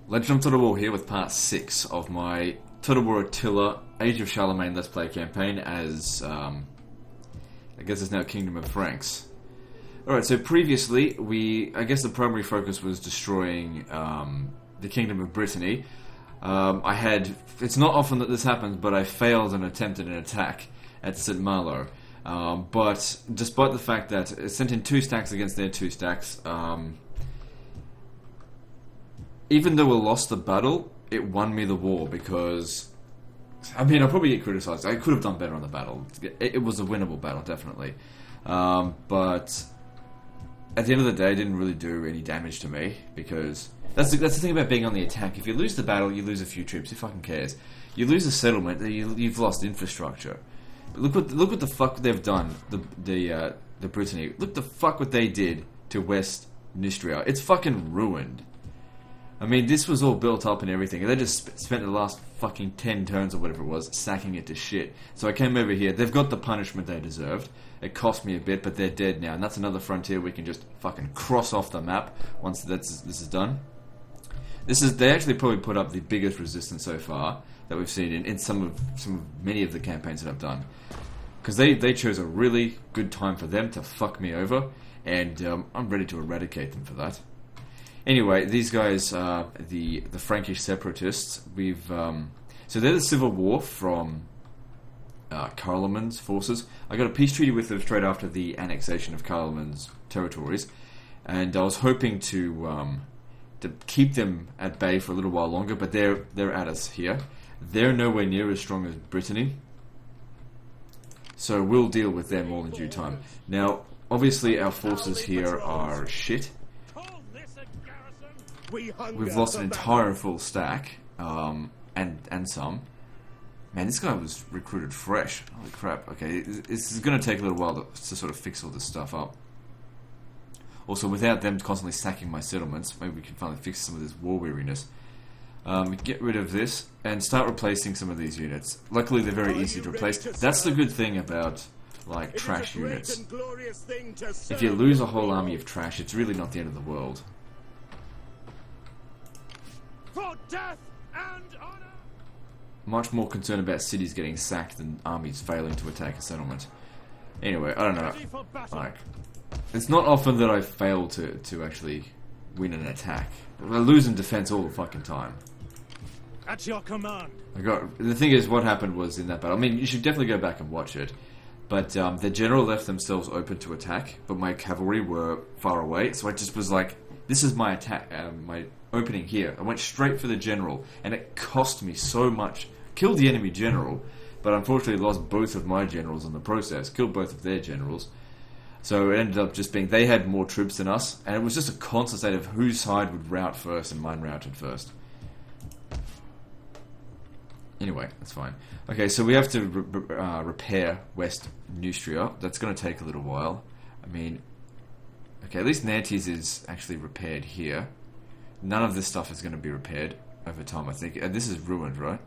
Legend of Total War here with part 6 of my Total War Attila, Age of Charlemagne Let's Play campaign as, I guess it's now Kingdom of Franks. Alright, so previously, I guess the primary focus was destroying the Kingdom of Brittany. It's not often that this happens, but I failed and attempted an attack at St. Malo. But despite the fact that it sent in 2 stacks against their 2 stacks, even though we lost the battle, it won me the war because, I mean, I'll probably get criticized. I could have done better on the battle. It was a winnable battle, definitely. But at the end of the day, it didn't really do any damage to me because that's the thing about being on the attack. If you lose the battle, you lose a few troops. Who fucking cares? You lose a settlement, you've lost infrastructure. But look what the fuck they've done. The Brittany. Look the fuck what they did to West Nistria. It's fucking ruined. I mean, this was all built up and everything, and they just spent the last fucking 10 turns or whatever it was, sacking it to shit. So I came over here. They've got the punishment they deserved. It cost me a bit, but they're dead now, and that's another frontier we can just fucking cross off the map once this is done. They actually probably put up the biggest resistance so far that we've seen in many of the campaigns that I've done, because they chose a really good time for them to fuck me over, and I'm ready to eradicate them for that. Anyway, these guys are the Frankish separatists. So they're the civil war from Charlemagne's forces. I got a peace treaty with them straight after the annexation of Charlemagne's territories, and I was hoping to keep them at bay for a little while longer, but they're at us here. They're nowhere near as strong as Brittany, so we'll deal with them all in due time. Now, obviously, our forces here are shit. We've lost an entire full stack, and some. Man, this guy was recruited fresh. Holy crap. Okay, this is going to take a little while to sort of fix all this stuff up. Also, without them constantly sacking my settlements, maybe we can finally fix some of this war weariness. Get rid of this, and start replacing some of these units. Luckily, they're very easy to replace. That's the good thing about, like, trash units. If you lose a whole army of trash, it's really not the end of the world. For death and honor. Much more concerned about cities getting sacked than armies failing to attack a settlement. Anyway, I don't know. Like, it's not often that I fail to actually win an attack. I lose in defense all the fucking time. At your command. The thing is, what happened was in that battle. I mean, you should definitely go back and watch it. But the general left themselves open to attack, but my cavalry were far away. So I just was like, this is my attack, my opening here. I went straight for the general, and it cost me so much. Killed the enemy general, but unfortunately lost both of my generals in the process. Killed both of their generals. So it ended up just being, they had more troops than us, and it was just a constant state of whose side would rout first, and mine routed first. Anyway, that's fine. Okay, so we have to repair West Neustria. That's going to take a little while. I mean, okay, at least Nantes is actually repaired here. None of this stuff is going to be repaired over time, I think. And this is ruined, right?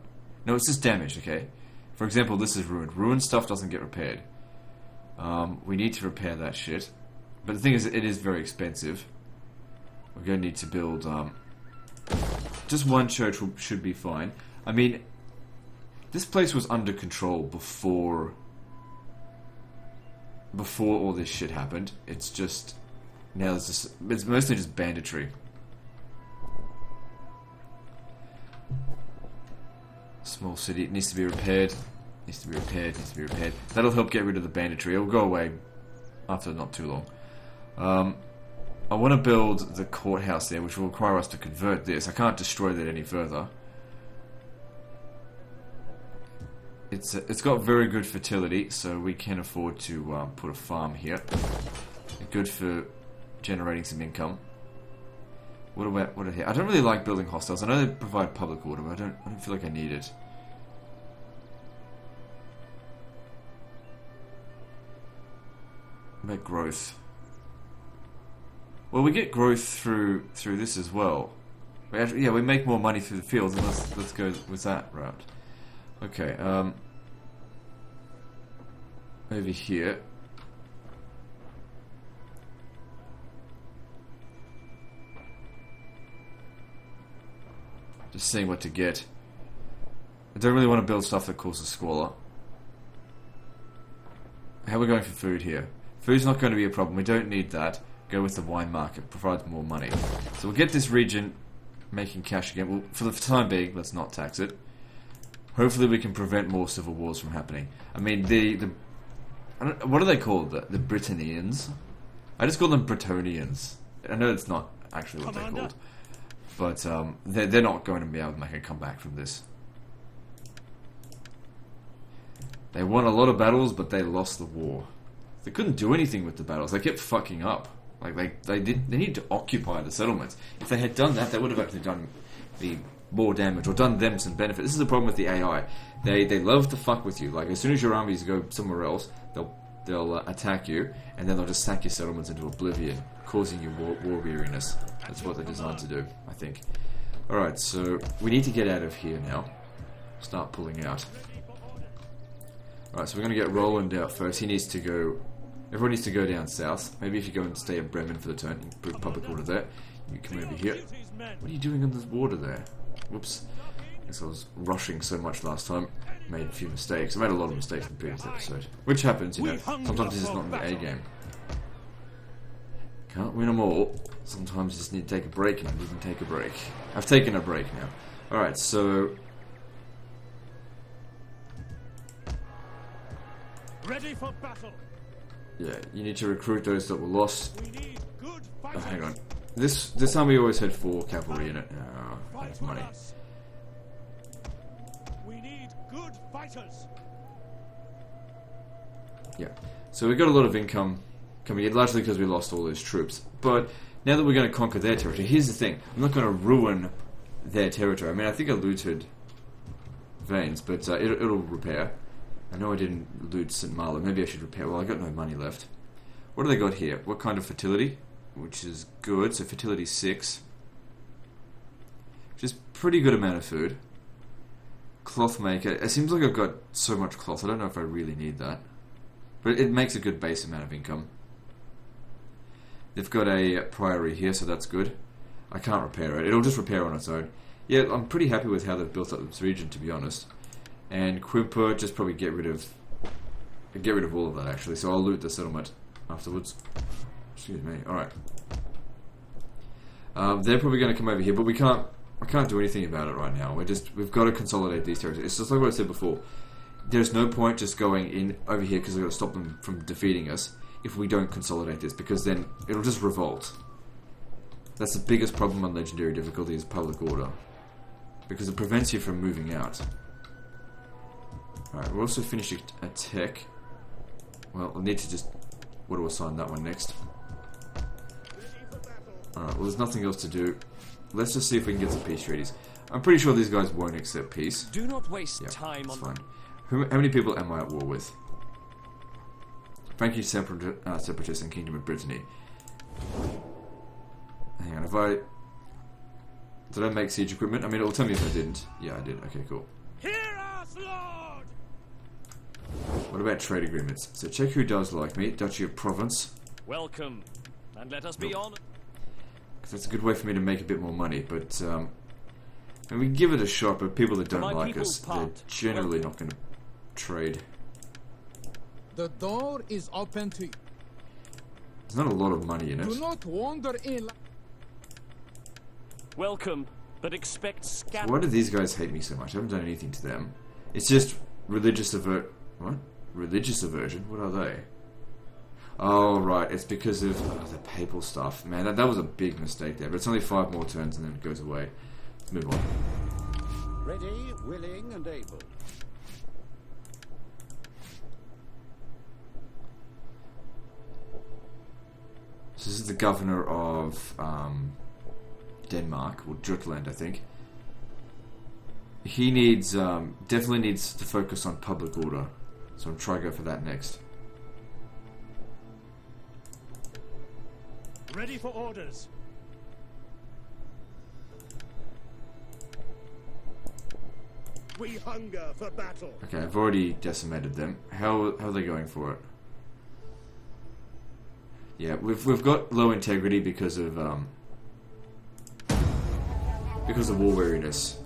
No, it's just damaged, okay? For example, this is ruined. Ruined stuff doesn't get repaired. We need to repair that shit. But the thing is, it is very expensive. We're going to need to build... just one church should be fine. I mean, this place was under control before all this shit happened. It's just... now it's mostly just banditry. Small city, it needs to be repaired. Needs to be repaired. That'll help get rid of the banditry. It'll go away after not too long. I want to build the courthouse there, which will require us to convert this. I can't destroy that any further. It's got very good fertility, so we can afford to put a farm here. Good for generating some income. What are here? I don't really like building hostels. I know they provide public order, but I don't feel like I need it. What about growth? Well, we get growth through this as well. We make more money through the fields, and let's go with that route. Okay, over here. Just seeing what to get. I don't really want to build stuff that causes squalor. How are we going for food here? Food's not going to be a problem. We don't need that. Go with the wine market. Provides more money. So we'll get this region making cash again. Well, for the time being, let's not tax it. Hopefully we can prevent more civil wars from happening. I mean, what are they called? The Britannians? I just call them Bretonians. I know it's not actually what they're called. But they're not going to be able to make a comeback from this. They won a lot of battles, but they lost the war. They couldn't do anything with the battles. They kept fucking up. Like they needed to occupy the settlements. If they had done that, they would have actually done the more damage or done them some benefit. This is the problem with the AI. They love to fuck with you. Like as soon as your armies go somewhere else, they'll attack you, and then they'll just sack your settlements into oblivion, causing you war weariness. That's what they're designed to do, I think. All right, so we need to get out of here now. Start pulling out. Alright, so we're going to get Roland out first. He needs to go... Everyone needs to go down south. Maybe if you go and stay at Bremen for the turn, you put public order there. You come over here. What are you doing on this water there? Whoops. I guess I was rushing so much last time. Made a few mistakes. I made a lot of mistakes in the previous episode. Which happens, you know. Sometimes it's just not in the A game. Can't win them all. Sometimes you just need to take a break, and you can take a break. I've taken a break now. Alright, so... Ready for battle. Yeah, you need to recruit those that were lost. We need good Oh, fighters. hang on. This army always had 4 cavalry in it. Oh, Fight that's for money. us. We need good fighters. Yeah. So we got a lot of income coming in, largely because we lost all those troops. But now that we're going to conquer their territory, here's the thing. I'm not going to ruin their territory. I mean, I think I looted Veins, but it'll repair. I know I didn't loot St. Malo. Maybe I should repair. Well, I got no money left. What do they got here? What kind of fertility? Which is good. So fertility 6. Which is pretty good amount of food. Cloth maker. It seems like I've got so much cloth. I don't know if I really need that. But it makes a good base amount of income. They've got a priory here, so that's good. I can't repair it. It'll just repair on its own. Yeah, I'm pretty happy with how they've built up this region, to be honest. And Quimper, just probably get rid of all of that actually. So I'll loot the settlement afterwards. Excuse me. All right. They're probably going to come over here, but I can't do anything about it right now. We've got to consolidate these territories. It's just like what I said before. There's no point just going in over here because we've got to stop them from defeating us if we don't consolidate this, because then it'll just revolt. That's the biggest problem on legendary difficulty is public order, because it prevents you from moving out. Alright, we're also finishing a tech. Well, I'll need to just... What do I assign that one next? Alright, well there's nothing else to do. Let's just see if we can get some peace treaties. I'm pretty sure these guys won't accept peace. Do not waste time on... Fine. How many people am I at war with? Thank you, Separatists and Kingdom of Brittany. Hang on, did I make siege equipment? I mean, it'll tell me if I didn't. Yeah, I did. Okay, cool. Hear us, Lord! What about trade agreements? So check who does like me. Duchy of Provence. Welcome, and let us be on. Because that's a good way for me to make a bit more money, but and we can give it a shot, but people that don't like us, they're generally not going to trade. The door is open to you. There's not a lot of money in it. Do not wander in. Welcome, but expect scat. Why do these guys hate me so much? I haven't done anything to them. It's just religious What? Religious aversion? What are they? Oh, right. It's because of the papal stuff. Man, that was a big mistake there. But it's only 5 more turns and then it goes away. Let's move on. Ready, willing, and able. So this is the governor of Denmark, or Jutland, I think. He needs, definitely needs to focus on public order. So I'm trying to go for that next. Ready for orders. We hunger for battle. Okay, I've already decimated them. How are they going for it? Yeah, we've got low integrity because of war weariness.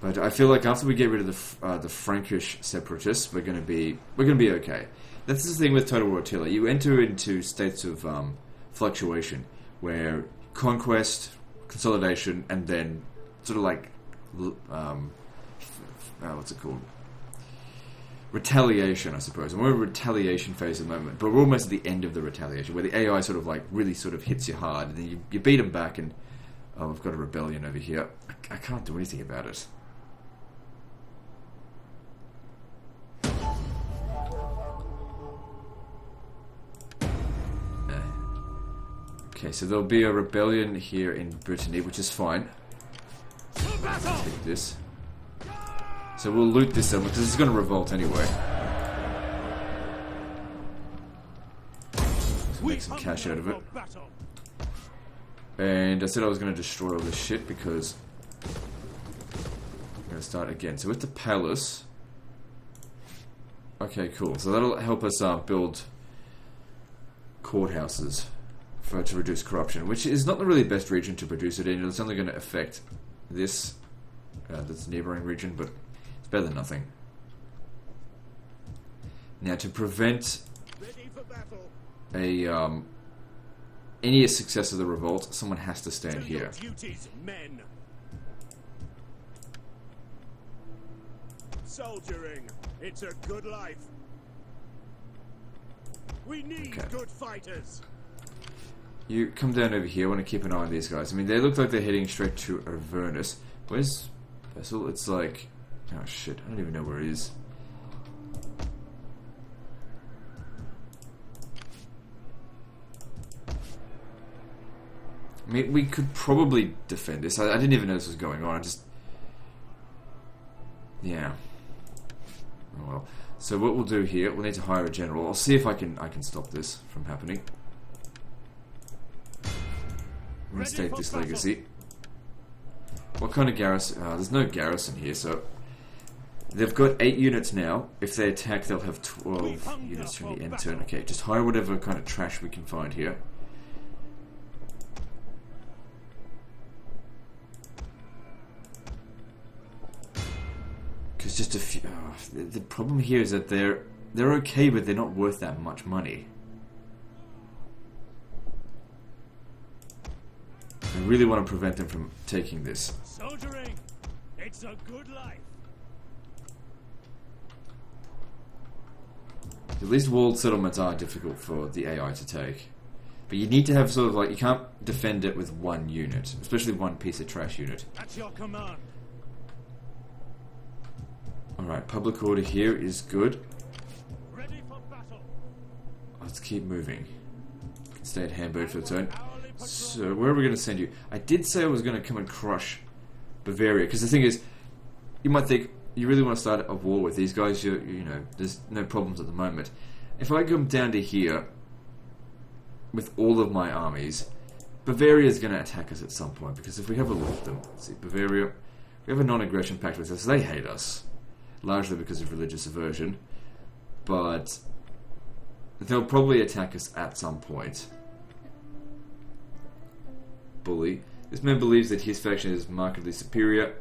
But I feel like after we get rid of the Frankish separatists, we're gonna be okay. That's the thing with Total War Attila. You enter into states of fluctuation where conquest, consolidation, and then sort of like what's it called? Retaliation, I suppose. And we're in a retaliation phase at the moment, but we're almost at the end of the retaliation, where the AI sort of like really sort of hits you hard, and then you beat them back, and we've got a rebellion over here. I can't do anything about it. Okay, so there'll be a rebellion here in Brittany, which is fine. Take this. So we'll loot this settlement, because it's going to revolt anyway. So make some cash out of it. And I said I was going to destroy all this shit, because I'm going to start again. So with the palace... Okay, cool. So that'll help us build courthouses to reduce corruption, which is not the really best region to produce it in. It's only going to affect this neighbouring region, but it's better than nothing. Now, to prevent any success of the revolt, someone has to stand here. Duties, men. Soldiering, it's a good life. We need good fighters. You come down over here. I want to keep an eye on these guys. I mean, they look like they're heading straight to Avernus. Where's Vessel? It's like... Oh shit, I don't even know where it is. I mean, we could probably defend this. I didn't even know this was going on. I just... Yeah. Oh well. So what we'll do here, we'll need to hire a general. I'll see if I can stop this from happening. Reinstate this legacy. What kind of garrison? There's no garrison here, so... They've got 8 units now. If they attack, they'll have 12 units from the end turn. Okay, just hire whatever kind of trash we can find here. Because just a few... the problem here is that they're okay, but they're not worth that much money. I really want to prevent them from taking this. Soldiering, it's a good life. At least walled settlements are difficult for the AI to take. But you need to have sort of like... You can't defend it with one unit. Especially one piece of trash unit. That's your command. Alright, public order here is good. Ready for battle. Let's keep moving. Stay at Hamburg for the turn. So, where are we going to send you? I did say I was going to come and crush Bavaria. Because the thing is, you might think, you really want to start a war with these guys, you know, there's no problems at the moment. If I come down to here, with all of my armies, Bavaria is going to attack us at some point, because if we have a look at them, let's see, Bavaria, we have a non-aggression pact with us, they hate us, largely because of religious aversion, but they'll probably attack us at some point. Bully. This man believes that his faction is markedly superior.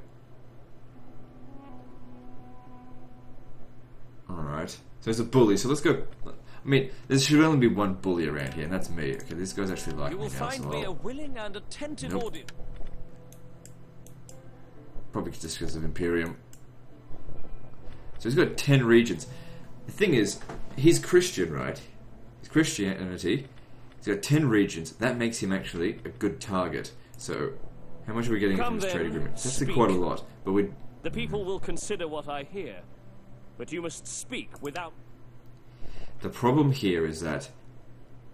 Alright. So it's a bully, so let's go... I mean, there should only be one bully around here, and that's me. Okay, this guy's actually like me now, so You will find me a willing and attentive audience. Probably just because of Imperium. So he's got 10 regions. The thing is, he's Christian, right? He's Christianity. He's got 10 regions. That makes him actually a good target. So, how much are we getting from this trade agreement? It's actually quite a lot. But we... The people will consider what I hear. But you must speak without... The problem here is that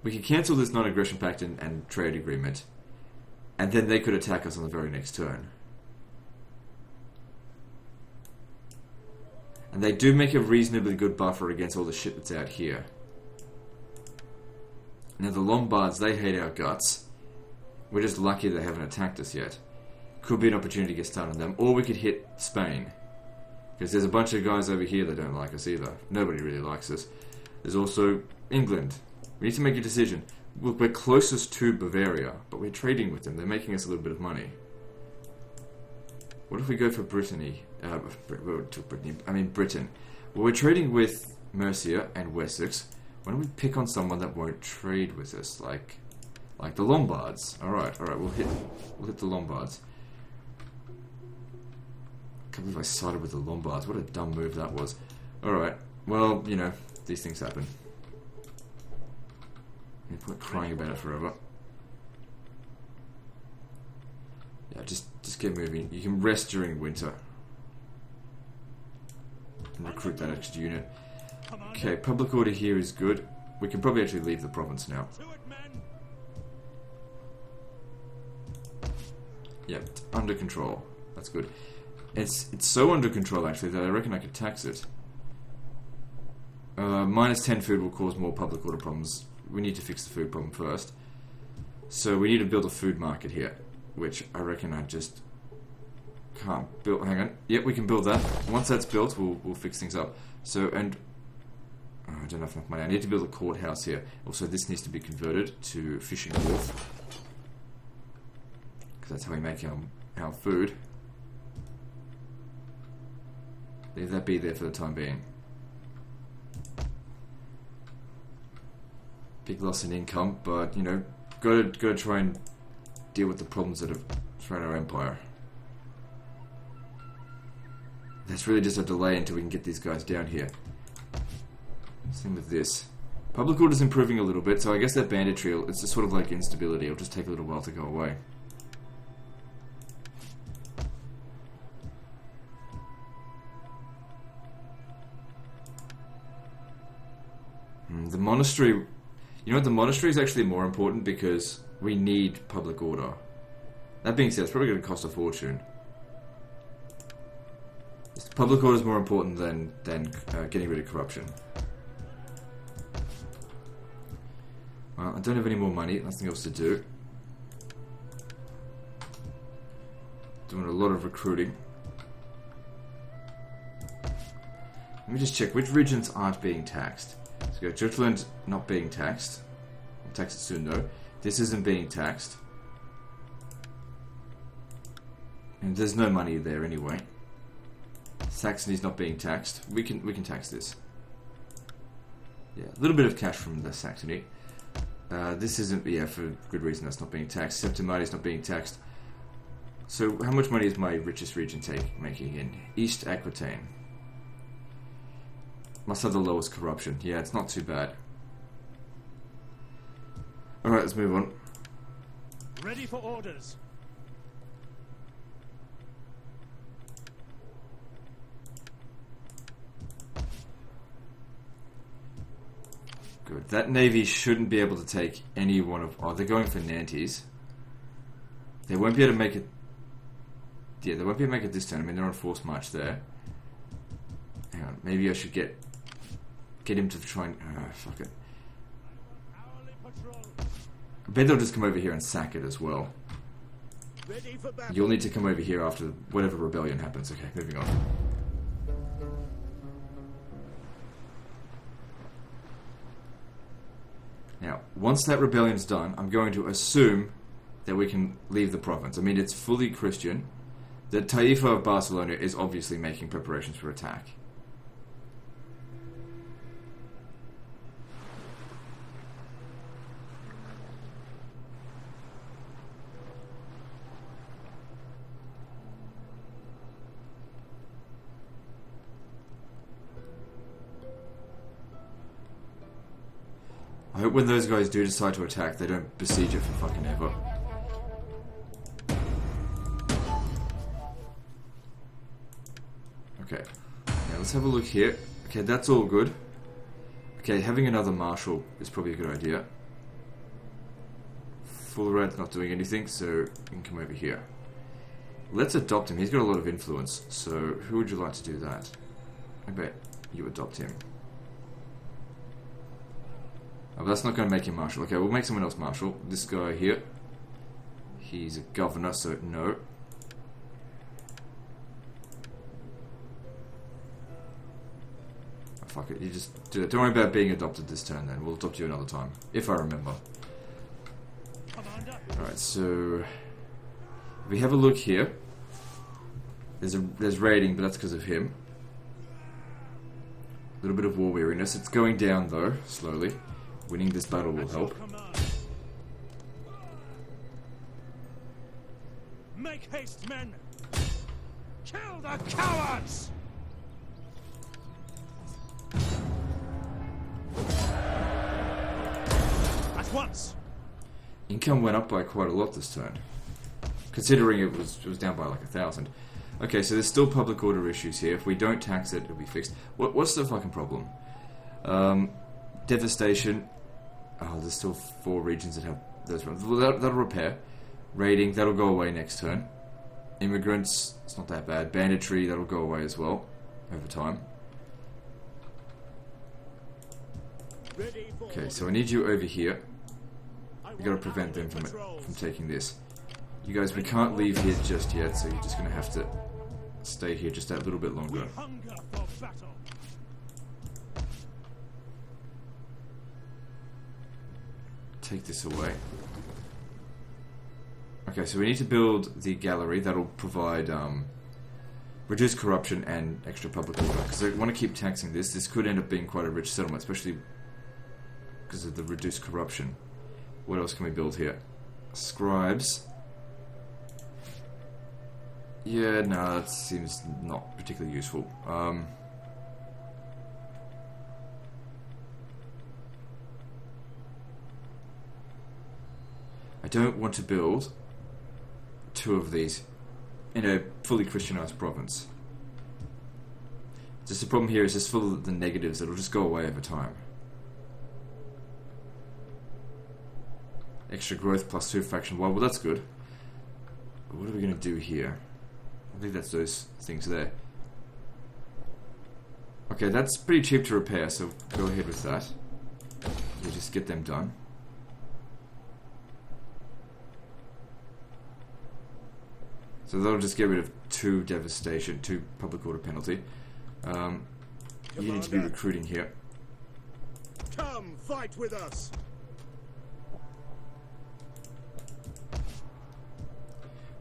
we could cancel this non-aggression pact and trade agreement, and then they could attack us on the very next turn. And they do make a reasonably good buffer against all the shit that's out here. Now the Lombards, they hate our guts. We're just lucky they haven't attacked us yet. Could be an opportunity to get started on them, or we could hit Spain. Because there's a bunch of guys over here that don't like us either. Nobody really likes us. There's also England. We need to make a decision. Look, we're closest to Bavaria, but we're trading with them. They're making us a little bit of money. What if we go for Brittany? Brittany. I mean Britain. Well, we're trading with Mercia and Wessex. Why don't we pick on someone that won't trade with us, like the Lombards? All right. We'll hit the Lombards. I can't believe I sided with the Lombards. What a dumb move that was. All right. Well, you know, these things happen. No point crying about it forever. Yeah, just get moving. You can rest during winter. And recruit that extra unit. Okay, public order here is good. We can probably actually leave the province now. Yep, under control. That's good. It's so under control actually that I reckon I could tax it. -10 food will cause more public order problems. We need to fix the food problem first. So we need to build a food market here, which I reckon I just can't build. Hang on. Yep, we can build that. Once that's built, we'll fix things up. So, and I don't have enough money. I need to build a courthouse here. Also, this needs to be converted to fishing wharf, because that's how we make our food. Leave that be there for the time being. Big loss in income, but you know, gotta try and deal with the problems that have thrown our empire. That's really just a delay until we can get these guys down here. Same with this. Public order's improving a little bit, so I guess that banditry, it's just sort of like instability. It'll just take a little while to go away. The monastery... You know what, the monastery is actually more important because we need public order. That being said, it's probably going to cost a fortune. Public order is more important than getting rid of corruption. Well, I don't have any more money, nothing else to do. Doing a lot of recruiting. Let me just check which regions aren't being taxed. So we got Jutland not being taxed. I'll tax it soon though. This isn't being taxed. And there's no money there anyway. Saxony's not being taxed. We can tax this. Yeah, a little bit of cash from the Saxony. This isn't, yeah, for good reason that's not being taxed. Septimani's not being taxed. So how much money is my richest region making in? East Aquitaine. Must have the lowest corruption. Yeah, it's not too bad. Alright, let's move on. Ready for orders. Good. That navy shouldn't be able to take any one of... Oh, they're going for Nantes. They won't be able to make it... Yeah, they won't be able to make it this turn. I mean, they're on forced march there. Hang on. Maybe I should get him to try and... fuck it. I bet they'll just come over here and sack it as well. Ready for battle. You'll need to come over here after whatever rebellion happens. Okay, moving on. Now, once that rebellion's done, I'm going to assume that we can leave the province. I mean, it's fully Christian. The Taifa of Barcelona is obviously making preparations for attack. I hope when those guys do decide to attack, they don't besiege it for fucking ever. Okay. Now let's have a look here. Okay, that's all good. Okay, having another marshal is probably a good idea. Fulrad's not doing anything, so you can come over here. Let's adopt him. He's got a lot of influence, so who would you like to do that? I bet you adopt him. Oh, but that's not going to make him marshal. Okay, we'll make someone else marshal. This guy here. He's a governor, so no. Oh, fuck it, you just do it. Don't worry about being adopted this turn then. We'll adopt you another time. If I remember. Alright, so... we have a look here. There's raiding, but that's because of him. A little bit of war weariness. It's going down though, slowly. Winning this battle will help. Make haste, men! Kill the cowards! At once! Income went up by quite a lot this turn, considering it was down by like 1,000. Okay, so there's still public order issues here. If we don't tax it, it'll be fixed. What's the fucking problem? Devastation. Oh, there's still 4 regions that have those problems. Well, that'll repair. Raiding, that'll go away next turn. Immigrants, it's not that bad. Banditry, that'll go away as well over time. Okay, so I need you over here. We gotta prevent them from taking this. You guys, we can't leave here just yet, so you're just gonna have to stay here just that little bit longer. Take this away. Okay, so we need to build the gallery. That'll provide reduced corruption and extra public order. Because I want to keep taxing this. This could end up being quite a rich settlement, especially because of the reduced corruption. What else can we build here? Scribes. Yeah, no, that seems not particularly useful. I don't want to build 2 of these in a fully Christianized province. Just the problem here is just full of the negatives that'll just go away over time. Extra growth plus 2 faction. Well, that's good. But what are we going to do here? I think that's those things there. Okay, that's pretty cheap to repair, so go ahead with that. You just get them done. So that'll just get rid of 2 devastation, 2 public order penalty. You need to be recruiting here. Come, fight with us!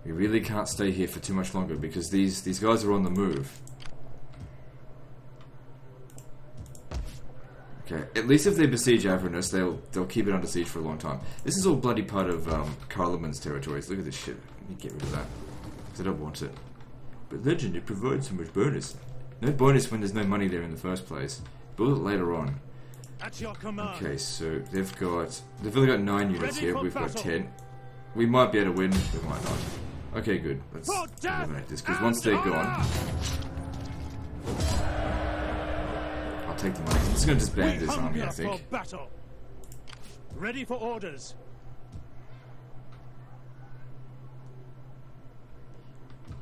We really can't stay here for too much longer because these guys are on the move. Okay, at least if they besiege Avernus, they'll keep it under siege for a long time. This is all bloody part of Charlemagne's territories. Look at this shit. Let me get rid of that. I don't want it. But legend, it provides so much bonus. No bonus when there's no money there in the first place. Build it later on. At your command. Okay, so they've only got 9 units here. We've got 10. We might be able to win. We might not. Okay, good. Let's eliminate this because once they're gone, I'll take the money. I'm just going to disband this army, I think. Ready for orders.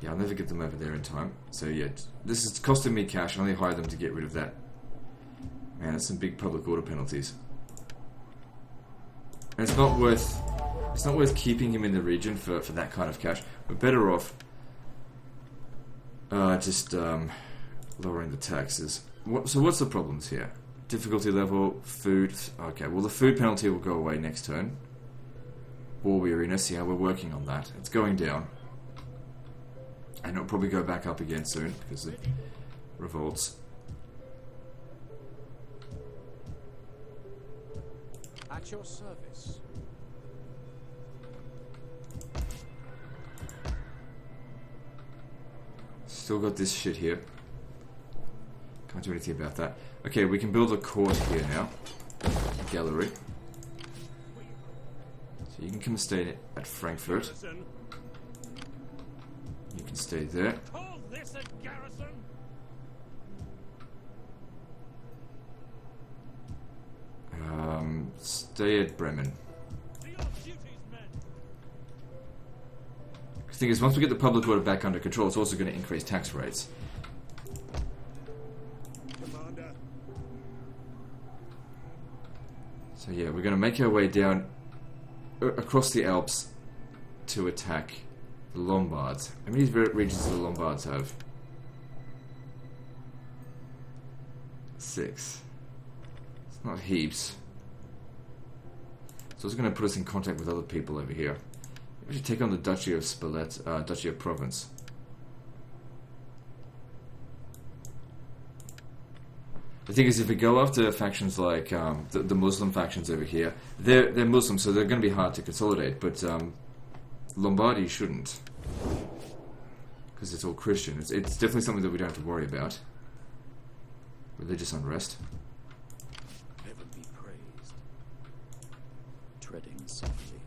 Yeah, I'll never get them over there in time. So yeah, this is costing me cash. I only hire them to get rid of that. Man, that's some big public order penalties. And it's not worth keeping him in the region for that kind of cash. We're better off just lowering the taxes. So what's the problems here? Difficulty level, food. Okay, well the food penalty will go away next turn. War weariness, yeah, we're working on that. It's going down. And it'll probably go back up again soon because of revolts. At your service. Still got this shit here. Can't do anything about that. Okay, we can build a court here now. Gallery. So you can come stay at Frankfurt. You can stay there. Call this a garrison? Stay at Bremen. To your duties, men. The thing is, once we get the public order back under control, it's also going to increase tax rates. Commander. So yeah, we're going to make our way down across the Alps to attack the Lombards. How many regions do the Lombards have? 6. It's not heaps. So it's going to put us in contact with other people over here. We should take on the Duchy of Spollet, Duchy of Provence. The thing is, if we go after factions like the Muslim factions over here, they're Muslim, so they're going to be hard to consolidate. But Lombardy shouldn't, because it's all Christian. It's definitely something that we don't have to worry about. Religious unrest. Heaven be praised. Treading softly.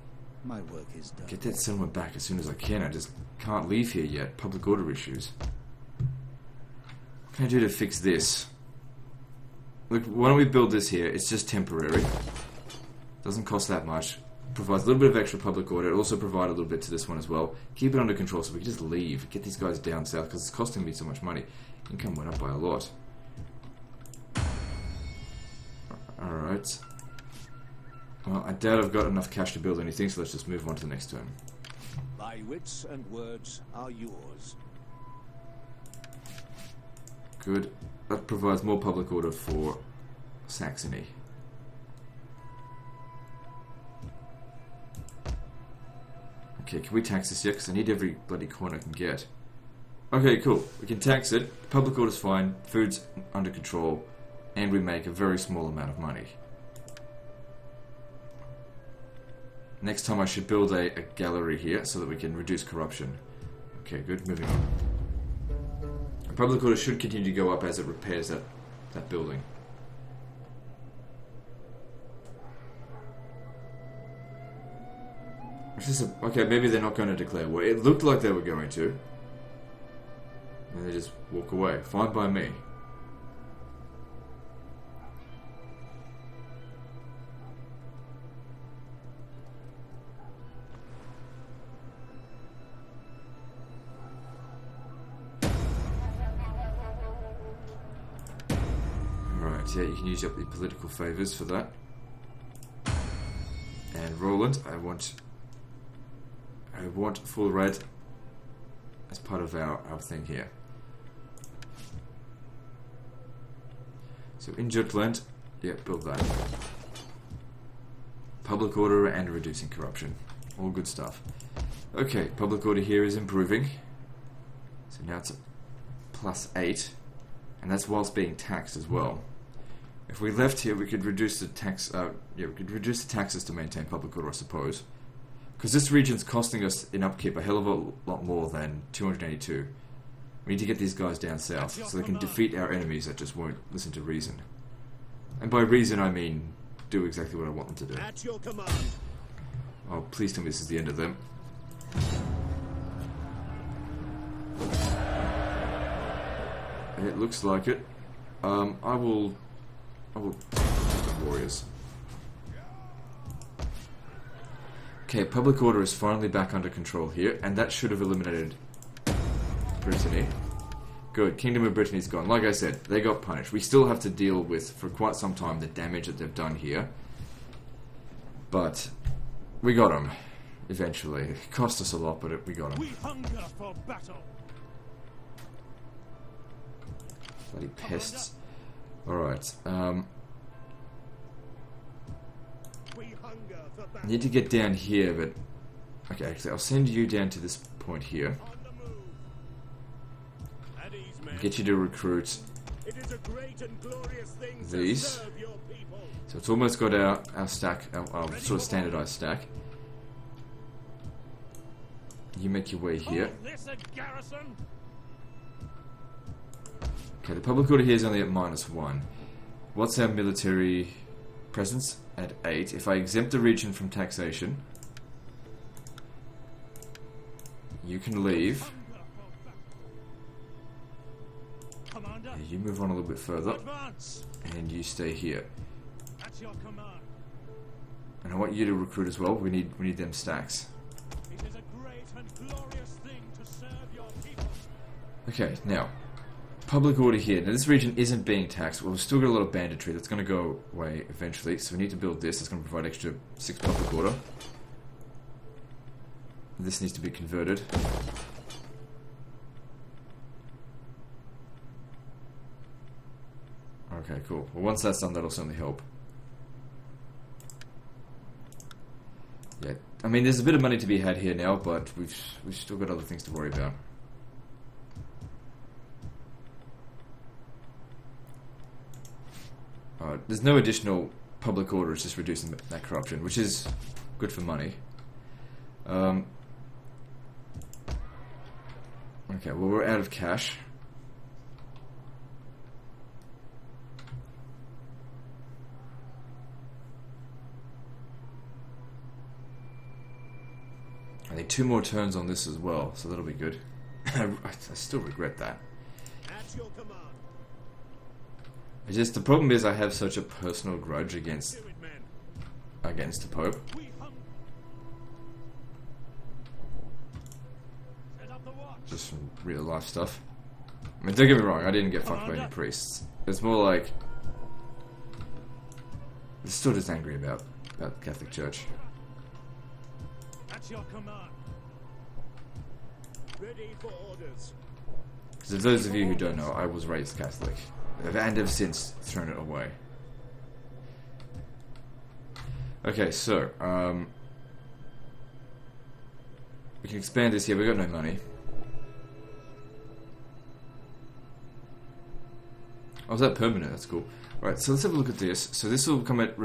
My work is done. Get that settlement back as soon as I can. I just can't leave here yet. Public order issues. What can I do to fix this? Look, why don't we build this here? It's just temporary. Doesn't cost that much. Provides a little bit of extra public order. It also provides a little bit to this one as well. Keep it under control so we can just leave. Get these guys down south because it's costing me so much money. Income went up by a lot. Alright. Well, I doubt I've got enough cash to build anything, so let's just move on to the next turn. My wits and words are yours. Good. That provides more public order for Saxony. Okay, can we tax this yet? Because I need every bloody coin I can get. Okay, cool. We can tax it. Public order's fine. Food's under control. And we make a very small amount of money. Next time I should build a gallery here so that we can reduce corruption. Okay, good. Moving on. Public order should continue to go up as it repairs that building. Okay, maybe they're not going to declare war. It looked like they were going to. And they just walk away. Fine by me. Yeah, you can use up the political favours for that. And Roland, I want full red as part of our thing here. So in Jutland, yeah, build that. Public order and reducing corruption. All good stuff. Okay, public order here is improving. So now it's a +8. And that's whilst being taxed as well. If we left here, we could reduce the tax. We could reduce the taxes to maintain public order, I suppose. Because this region's costing us in upkeep a hell of a lot more than 282. We need to get these guys down south so they can defeat our enemies that just won't listen to reason. And by reason, I mean do exactly what I want them to do. At your command. Oh, please tell me this is the end of them. It looks like it. I will the warriors. Okay, public order is finally back under control here, and that should have eliminated Brittany. Good, Kingdom of Brittany's gone. Like I said, they got punished. We still have to deal with, for quite some time, the damage that they've done here. But we got them, eventually. It cost us a lot, but we got them. We hunger for battle. Bloody pests. Alright, We hunger for I battle. need to get down here, but... Okay, actually, I'll send you down to this point here. On the move. At ease, men. Get you to recruit It is a great and glorious thing these. to serve your people. So it's almost got our stack, our sort of standardized stack. You make your way here. Call this a garrison? Okay, the public order here is only at -1. What's our military presence? At 8. If I exempt the region from taxation, you can leave. Hunger for battle. Commander, You move on a little bit further, advance. and you stay here. At your command. And I want you to recruit as well. We need them stacks. It is a great and glorious thing to serve your people. Okay, now public order here. Now this region isn't being taxed. Well, we've still got a lot of banditry that's going to go away eventually. So we need to build this. It's going to provide extra 6 public order. This needs to be converted. Okay, cool. Well, once that's done, that'll certainly help. Yeah, I mean, there's a bit of money to be had here now, but we've still got other things to worry about. There's no additional public order, it's just reducing that corruption, which is good for money. Okay, well, we're out of cash. I need 2 more turns on this as well, so that'll be good. I still regret that. At your command. It's just the problem is I have such a personal grudge against Do it, men. the Pope. We hunt. Set up the watch. Just from real life stuff. I mean, don't get me wrong, I didn't get fucked by any priests. It's more like I'm still just angry about the Catholic Church. At your command. Ready for orders. Because of those of you who don't know, I was raised Catholic, and have since thrown it away. Okay, so we can expand this here. We got no money. Oh, is that permanent? That's cool. Right, so let's have a look at this. So this will come at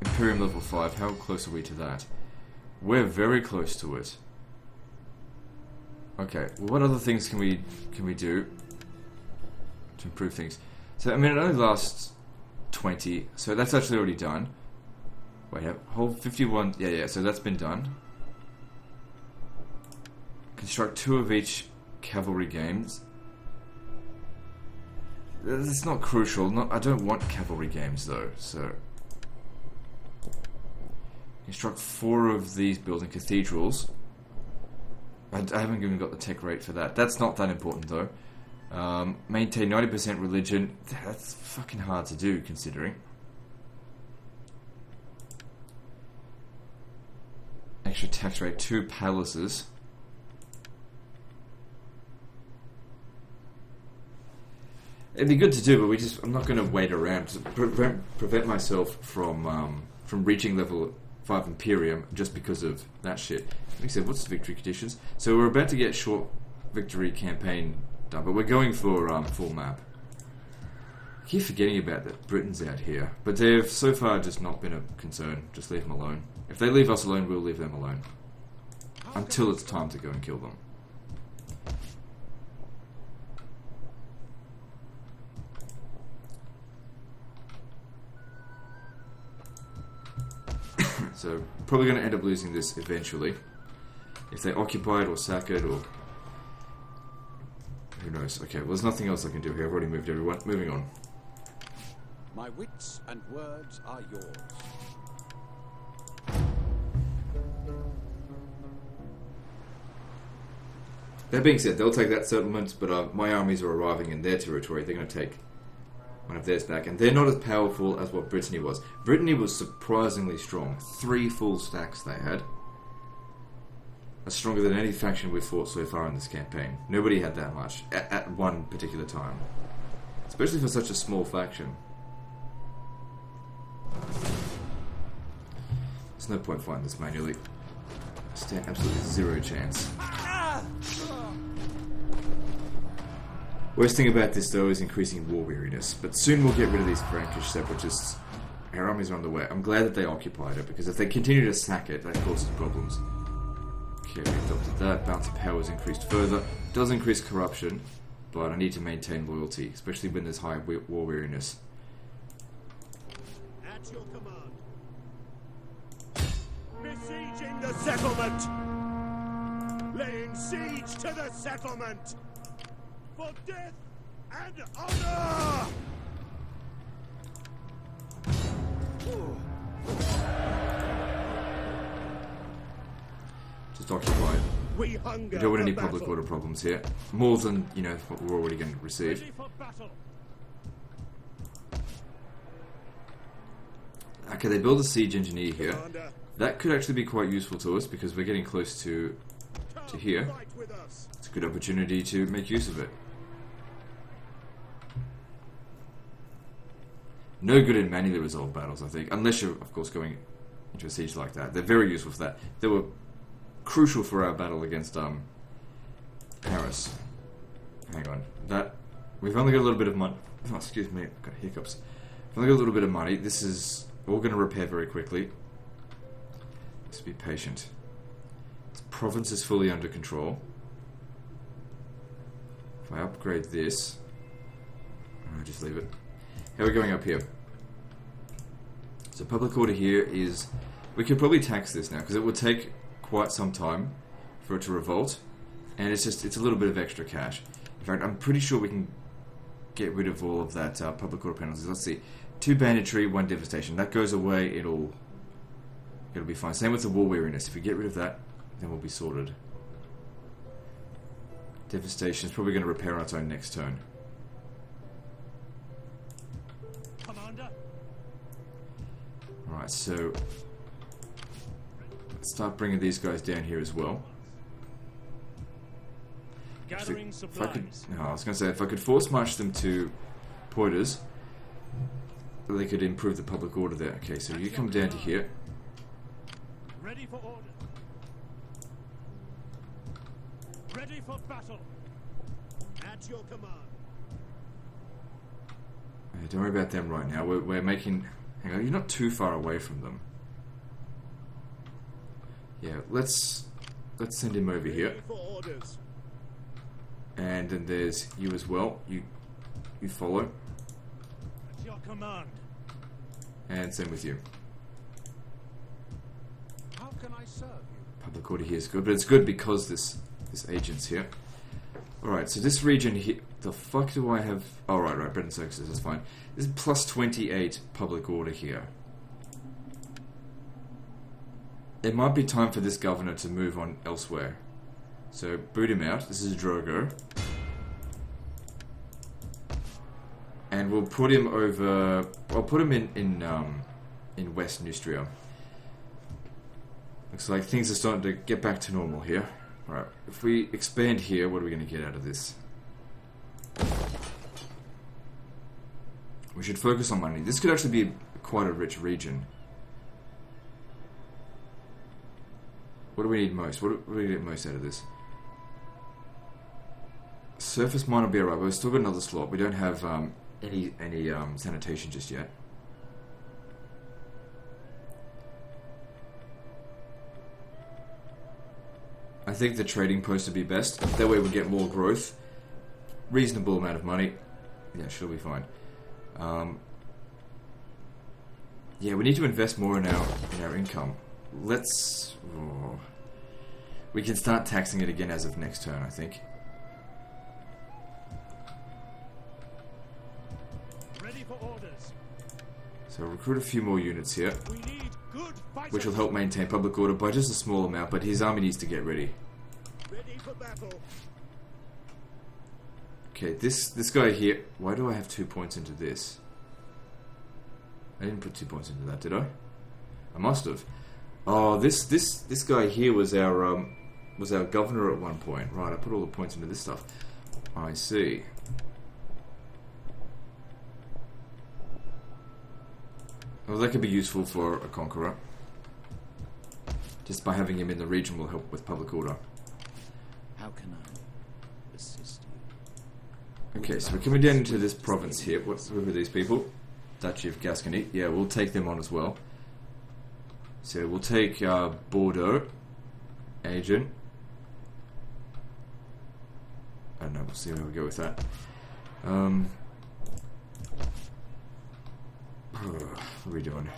Imperium level 5. How close are we to that? We're very close to it. Okay, well, what other things can we do to improve things? So, I mean, it only lasts 20, so that's actually already done. Wait, hold 51, yeah, so that's been done. Construct 2 of each cavalry games. That's not crucial, I don't want cavalry games though, so... Construct 4 of these building cathedrals. I haven't even got the tech rate for that. That's not that important though. Maintain 90% religion. That's fucking hard to do considering. Extra tax rate, 2 palaces. It'd be good to do, but I'm not going to wait around to prevent myself from reaching level 5 Imperium just because of that shit. Like I said, what's the victory conditions? So we're about to get short victory campaign done, but we're going for full map. I keep forgetting about that Britain's out here, but they've so far just not been a concern. Just leave them alone. If they leave us alone, we'll leave them alone. Until it's time to go and kill them. So, probably going to end up losing this eventually. If they occupy it or sack it or... Who knows? Okay, well, there's nothing else I can do here. I've already moved everyone. Moving on. My wits and words are yours. That being said, they'll take that settlement, but my armies are arriving in their territory. They're going to take one of theirs back, and they're not as powerful as what Brittany was. Brittany was surprisingly strong. 3 full stacks they had. That's stronger than any faction we've fought so far in this campaign. Nobody had that much at one particular time. Especially for such a small faction. There's no point fighting this manually. Stand absolutely 0 chance. Worst thing about this though is increasing war weariness, but soon we'll get rid of these Frankish separatists. Our armies are on the way. I'm glad that they occupied it, because if they continue to sack it, that causes problems. Okay, we adopted that. Balance of power is increased further. Does increase corruption, but I need to maintain loyalty, especially when there's high war weariness. At your command. Besieging the settlement! Laying siege to the settlement! For death and honor! Just occupy it. We hunger We don't want any for public battle. order problems here. More than, what we're already going to receive. Ready for battle. Okay, they build a siege engineer here. Commander, That could actually be quite useful to us, because we're getting close to come here. fight with us. It's a good opportunity to make use of it. No good in manually resolved battles, I think. Unless you're, of course, going into a siege like that. They're very useful for that. They were crucial for our battle against Paris. Hang on. We've only got a little bit of money. Oh, excuse me, I've got hiccups. I've only got a little bit of money. This is all going to repair very quickly. Just be patient. This province is fully under control. If I upgrade this, I'll just leave it. How are we going up here? So public order here is... We could probably tax this now, because it would take quite some time for it to revolt. And it's a little bit of extra cash. In fact, I'm pretty sure we can get rid of all of that public order penalties. Let's see. 2 banditry, 1 devastation. That goes away, it'll be fine. Same with the war weariness. If we get rid of that, then we'll be sorted. Devastation is probably going to repair on its own next turn. Commander. Alright, so let's start bringing these guys down here as well. Gathering supplies. I was going to say, if I could force march them to Poiters, they could improve the public order there. Okay, so you come down to here. Ready for order. Ready for battle. At your command. Don't worry about them right now. We're making... Hang on, you're not too far away from them. Yeah, let's send him over here. Ready for orders. And then there's you as well. You follow. At your command. And same with you. How can I serve you? Public order here is good, but it's good because this agent's here. Alright, so this region here... The fuck do I have... Oh, right, bread and circuses, that's fine. This is plus 28 public order here. It might be time for this governor to move on elsewhere. So, boot him out. This is Drogo. And we'll put him over... I'll put him in West Neustria. Looks like things are starting to get back to normal here. Alright, if we expand here, what are we going to get out of this? We should focus on money. This could actually be quite a rich region. What do we need most? What do we get most out of this? Surface mine will be alright, but we've still got another slot. We don't have any sanitation just yet. I think the trading post would be best. That way we get more growth. Reasonable amount of money. Yeah, she'll be fine. Yeah, we need to invest more in our income. Let's... Oh, we can start taxing it again as of next turn, I think. Ready for orders. So recruit a few more units here, We need good fighters. which will help maintain public order by just a small amount, but his army needs to get ready. Ready for battle. Okay, this guy here... Why do I have 2 points into this? I didn't put 2 points into that, did I? I must have. Oh, this guy here was our governor at one point. Right, I put all the points into this stuff. I see. Well, that could be useful for a conqueror. Just by having him in the region will help with public order. How can I assist you? Okay, so we're coming down into this province here. Who are these people? Duchy of Gascony. Yeah, we'll take them on as well. So we'll take Bordeaux, Agen. I don't know, we'll see where we go with that. What are we doing?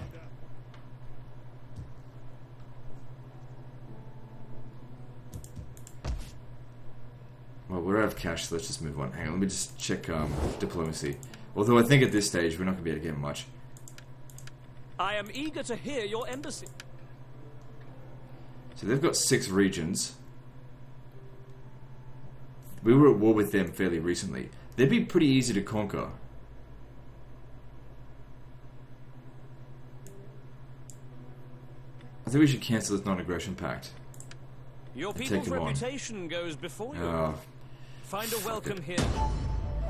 Well, we're out of cash, so let's just move on. Hang on, let me just check diplomacy. Although I think at this stage we're not going to be able to get much. I am eager to hear your embassy. So they've got 6 regions. We were at war with them fairly recently. They'd be pretty easy to conquer. I think we should cancel this non-aggression pact. Your Take people's him on. reputation goes before you. Find a welcome here.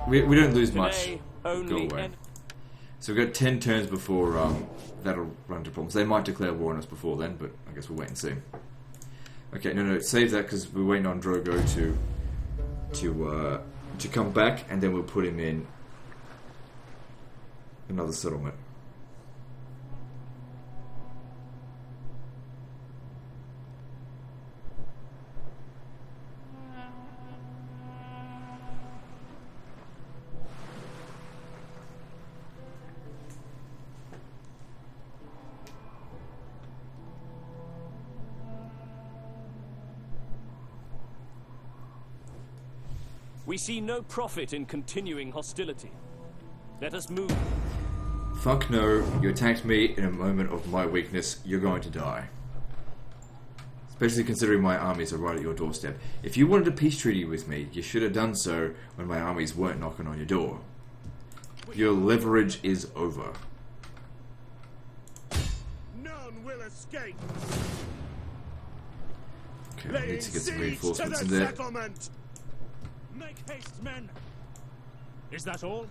We don't lose much. Today, Go only away. So we've got 10 turns before that'll run into problems. They might declare war on us before then, but I guess we'll wait and see. Okay, no, save that because we're waiting on Drogo to come back, and then we'll put him in another settlement. We see no profit in continuing hostility. Let us move. Fuck no, you attacked me in a moment of my weakness, you're going to die. Especially considering my armies are right at your doorstep. If you wanted a peace treaty with me, you should have done so when my armies weren't knocking on your door. Your leverage is over. None will escape. Okay, I need to get some reinforcements in there. Settlement. Make haste, men. Is that all?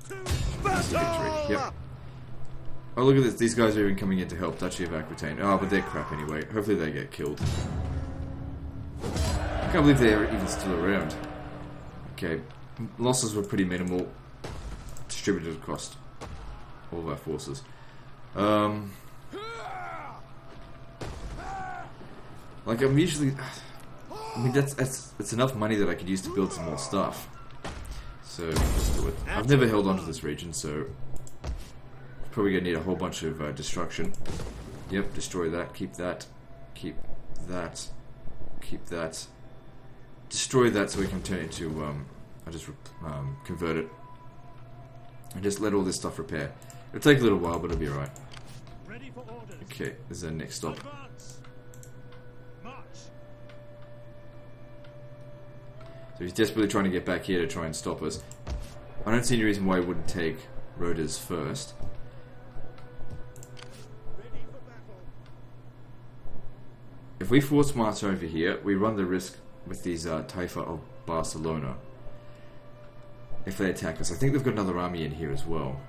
To That's a battle! victory. Yep. Oh, look at this. These guys are even coming in to help Duchy of Aquitaine. Oh, but they're crap anyway. Hopefully they get killed. I can't believe they're even still around. Okay. Losses were pretty minimal. Distributed across all of our forces. Like, I'm usually... I mean, that's enough money that I could use to build some more stuff. So, let's do it. I've never held on to this region, so... Probably gonna need a whole bunch of destruction. Yep, destroy that, keep that, keep that, keep that. Destroy that so we can turn it into, I'll just convert it. And just let all this stuff repair. It'll take a little while, but it'll be alright. Ready for orders. Okay, this is our next stop. Advance. March. So he's desperately trying to get back here to try and stop us. I don't see any reason why he wouldn't take Rhodes first. Ready for battle. If we force march over here, we run the risk with these Taifa of Barcelona. If they attack us. I think they've got another army in here as well.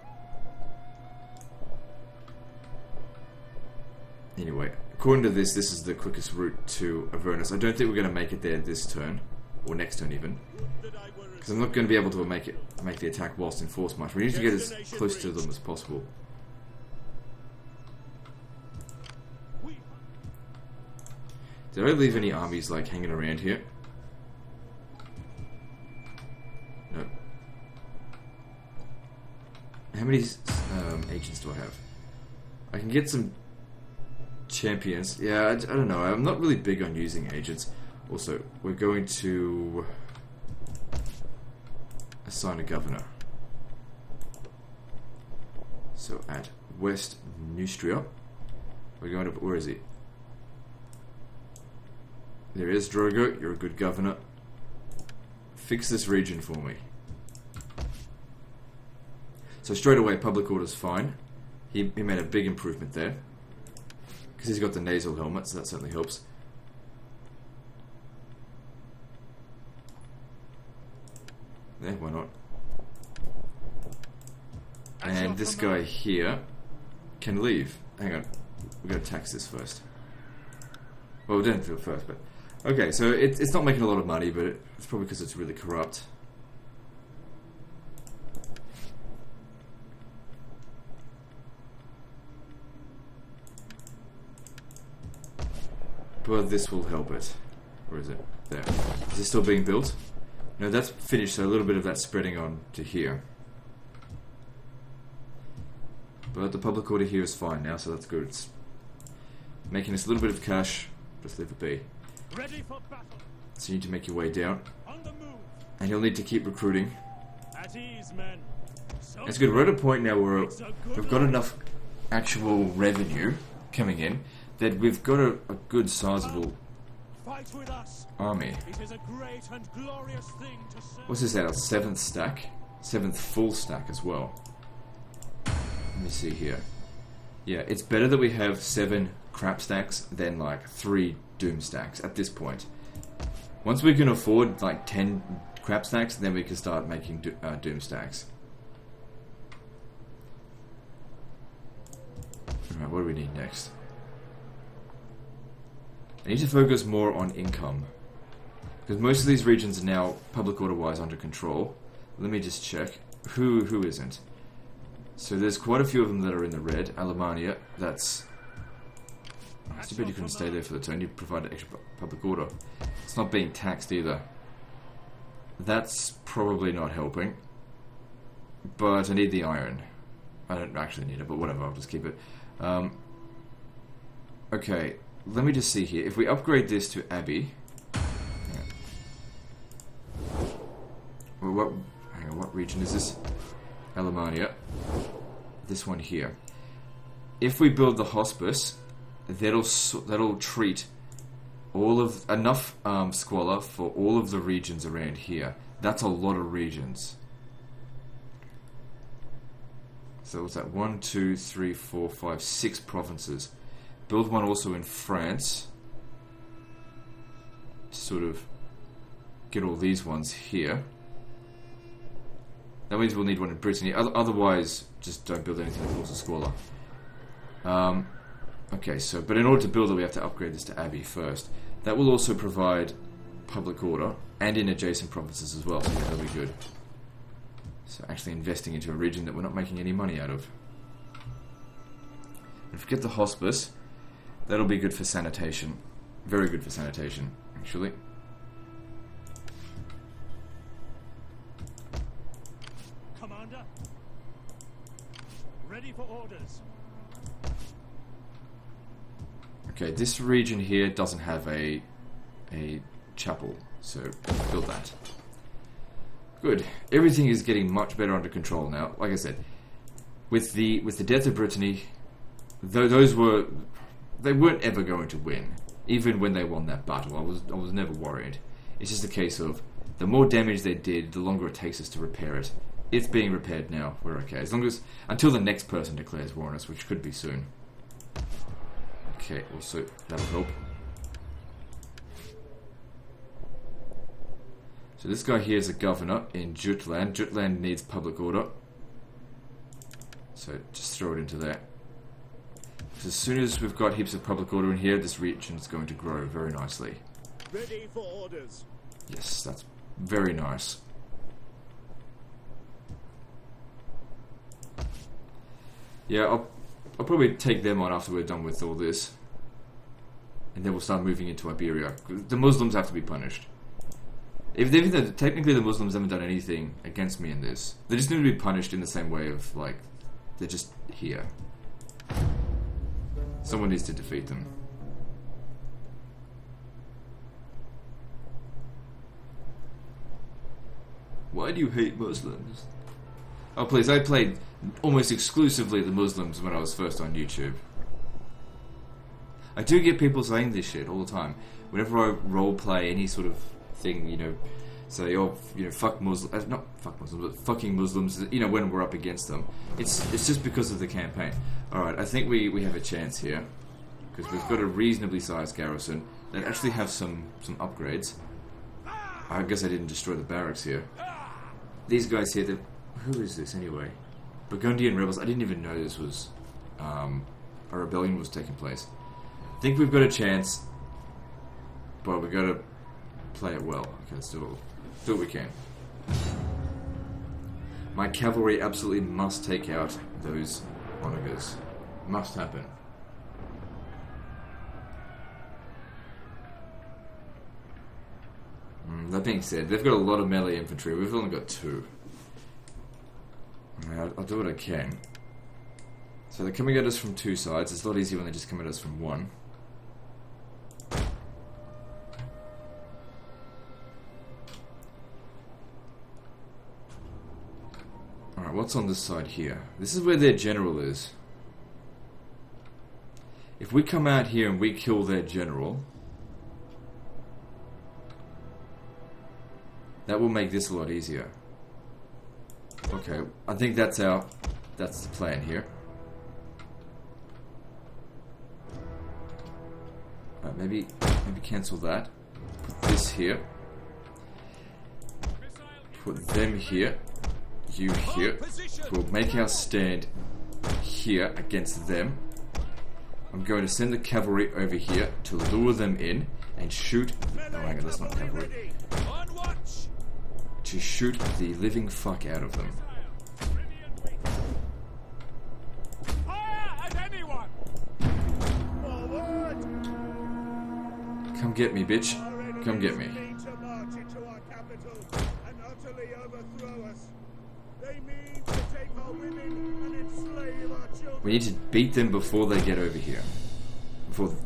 Anyway, according to this, this is the quickest route to Avernus. I don't think we're going to make it there this turn. Or next turn even. That I were Because I'm not going to be able to make the attack whilst in force march. We need to get as close to them as possible. we Did I leave any armies like hanging around here? No. How many agents do I have? I can get some champions. Yeah, I don't know. I'm not really big on using agents. Also, we're going to assign a governor. So at West Neustria, we're going to... Where is he? There is Drogo. You're a good governor. Fix this region for me. So straight away, public order's fine. He made a big improvement there. Because he's got the nasal helmet, so that certainly helps. Yeah, why not? And this guy here can leave. Hang on. We're going to tax this first. Well, we didn't do it first, but... Okay, so it's not making a lot of money, but it's probably because it's really corrupt. But this will help it. Where is it? There. Is it still being built? No, that's finished, so a little bit of that's spreading on to here. But the public order here is fine now, so that's good. It's making us a little bit of cash. Just leave it be. ready for battle. So you need to make your way down. On the move. And you'll need to keep recruiting. At ease, men. So It's good. We're at a point now where It's a good we've got life. enough actual revenue coming in that we've got a good sizable Fight with us. army. It is a great and glorious thing to serve. What's this at? Our 7th stack? 7th full stack as well. Let me see here. Yeah, it's better that we have 7 crap stacks than like 3 doom stacks at this point. Once we can afford like 10 crap stacks, then we can start making doom stacks. Alright, what do we need next? I need to focus more on income. Because most of these regions are now, public order-wise, under control. Let me just check. Who isn't? So there's quite a few of them that are in the red. Alemannia, that's... Oh, it's too bad you couldn't stay there for the turn. You provided extra public order. It's not being taxed either. That's probably not helping. But I need the iron. I don't actually need it, but whatever, I'll just keep it. Okay, let me just see here. If we upgrade this to Abbey... Well, hang on, what region is this? Alemannia. This one here. If we build the hospice, that'll treat all of enough squalor for all of the regions around here. That's a lot of regions. So what's that? 1, 2, 3, 4, 5, 6 provinces. Build one also in France. Sort of get all these ones here. That means we'll need one in Brittany. Otherwise, just don't build anything that causes squalor. Okay, so, but in order to build it, we have to upgrade this to Abbey first. That will also provide public order, and in adjacent provinces as well, so yeah, that'll be good. So actually investing into a region that we're not making any money out of. If we get the hospice, that'll be good for sanitation. Very good for sanitation, actually. Commander, ready for orders. Okay, this region here doesn't have a chapel, so build that. Good. Everything is getting much better under control now. Like I said, with the death of Brittany, they weren't ever going to win. Even when they won that battle, I was never worried. It's just a case of the more damage they did, the longer it takes us to repair it. It's being repaired now. We're okay, as long as until the next person declares war on us, which could be soon. Okay, also that'll help. So this guy here is a governor in Jutland. Jutland needs public order. So just throw it into there. So as soon as we've got heaps of public order in here, this region is going to grow very nicely. Ready for orders. Yes, that's very nice. Yeah, I'll probably take them on after we're done with all this. And then we'll start moving into Iberia. The Muslims have to be punished. Even though technically the Muslims haven't done anything against me in this, they just need to be punished in the same way of, like, they're just here. Someone needs to defeat them. Why do you hate Muslims? Oh please, I played almost exclusively the Muslims when I was first on YouTube. I do get people saying this shit all the time. Whenever I roleplay any sort of thing, you know, say, oh, you know, fuck Muslims, not fuck Muslims, but fucking Muslims, you know, when we're up against them. It's just because of the campaign. Alright, I think we have a chance here. Because we've got a reasonably sized garrison that actually have some upgrades. I guess I didn't destroy the barracks here. These guys here, who is this anyway? Burgundian rebels. I didn't even know this was a rebellion was taking place. I think we've got a chance, but we've got to play it well. Okay, let's do what we can. My cavalry absolutely must take out those onagers. Must happen. That being said, they've got a lot of melee infantry. We've only got 2. I'll do what I can. So they're coming at us from 2 sides. It's a lot easier when they just come at us from 1. Alright, what's on this side here? This is where their general is. If we come out here and we kill their general, that will make this a lot easier. Okay, I think that's the plan here. Maybe cancel that. Put this here. Put them here. You here. We'll make our stand here against them. I'm going to send the cavalry over here to lure them in, and shoot. Oh, hang on, that's not cavalry. On watch! To shoot the living fuck out of them. Fire at anyone! Forward! Come get me, bitch. Come get me. Mean to march into our capital and utterly overthrow us. They mean to take our women and enslave our children. We need to beat them before they get over here.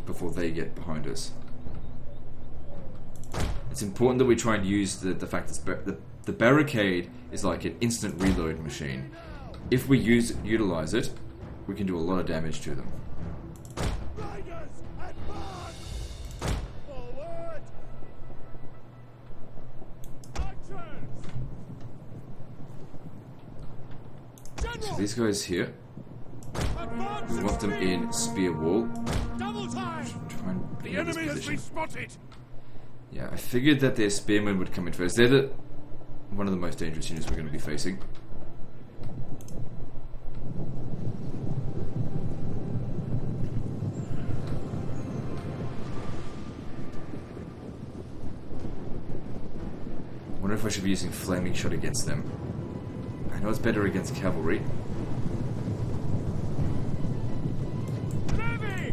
Before they get behind us. It's important that we try and use the fact that the barricade is like an instant reload machine. If we utilize it, we can do a lot of damage to them. Riders, advance! Forward! Archers! So these guys here, Advance we want them in spear wall. double time! Try and The get this enemy has position. been spotted! Yeah, I figured that their spearmen would come in first. They're one of the most dangerous units we're going to be facing. I wonder if I should be using flaming shot against them. I know it's better against cavalry. Levy!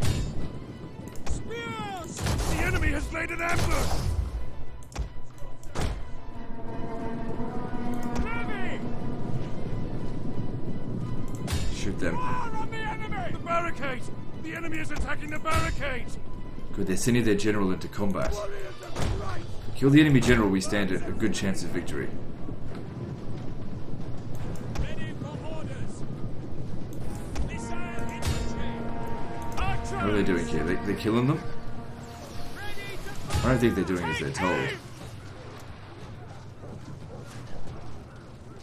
Spears! The enemy has laid an ambush! Levy! Shoot them. Fire on the enemy! The barricade! The enemy is attacking the barricade! Good, they're sending their general into combat. Warriors of Christ! Kill the enemy general, we stand a good chance of victory. Ready for orders! Missile infantry! Archers! What are they doing here? They're killing them? Ready to I don't think they're doing as they're told.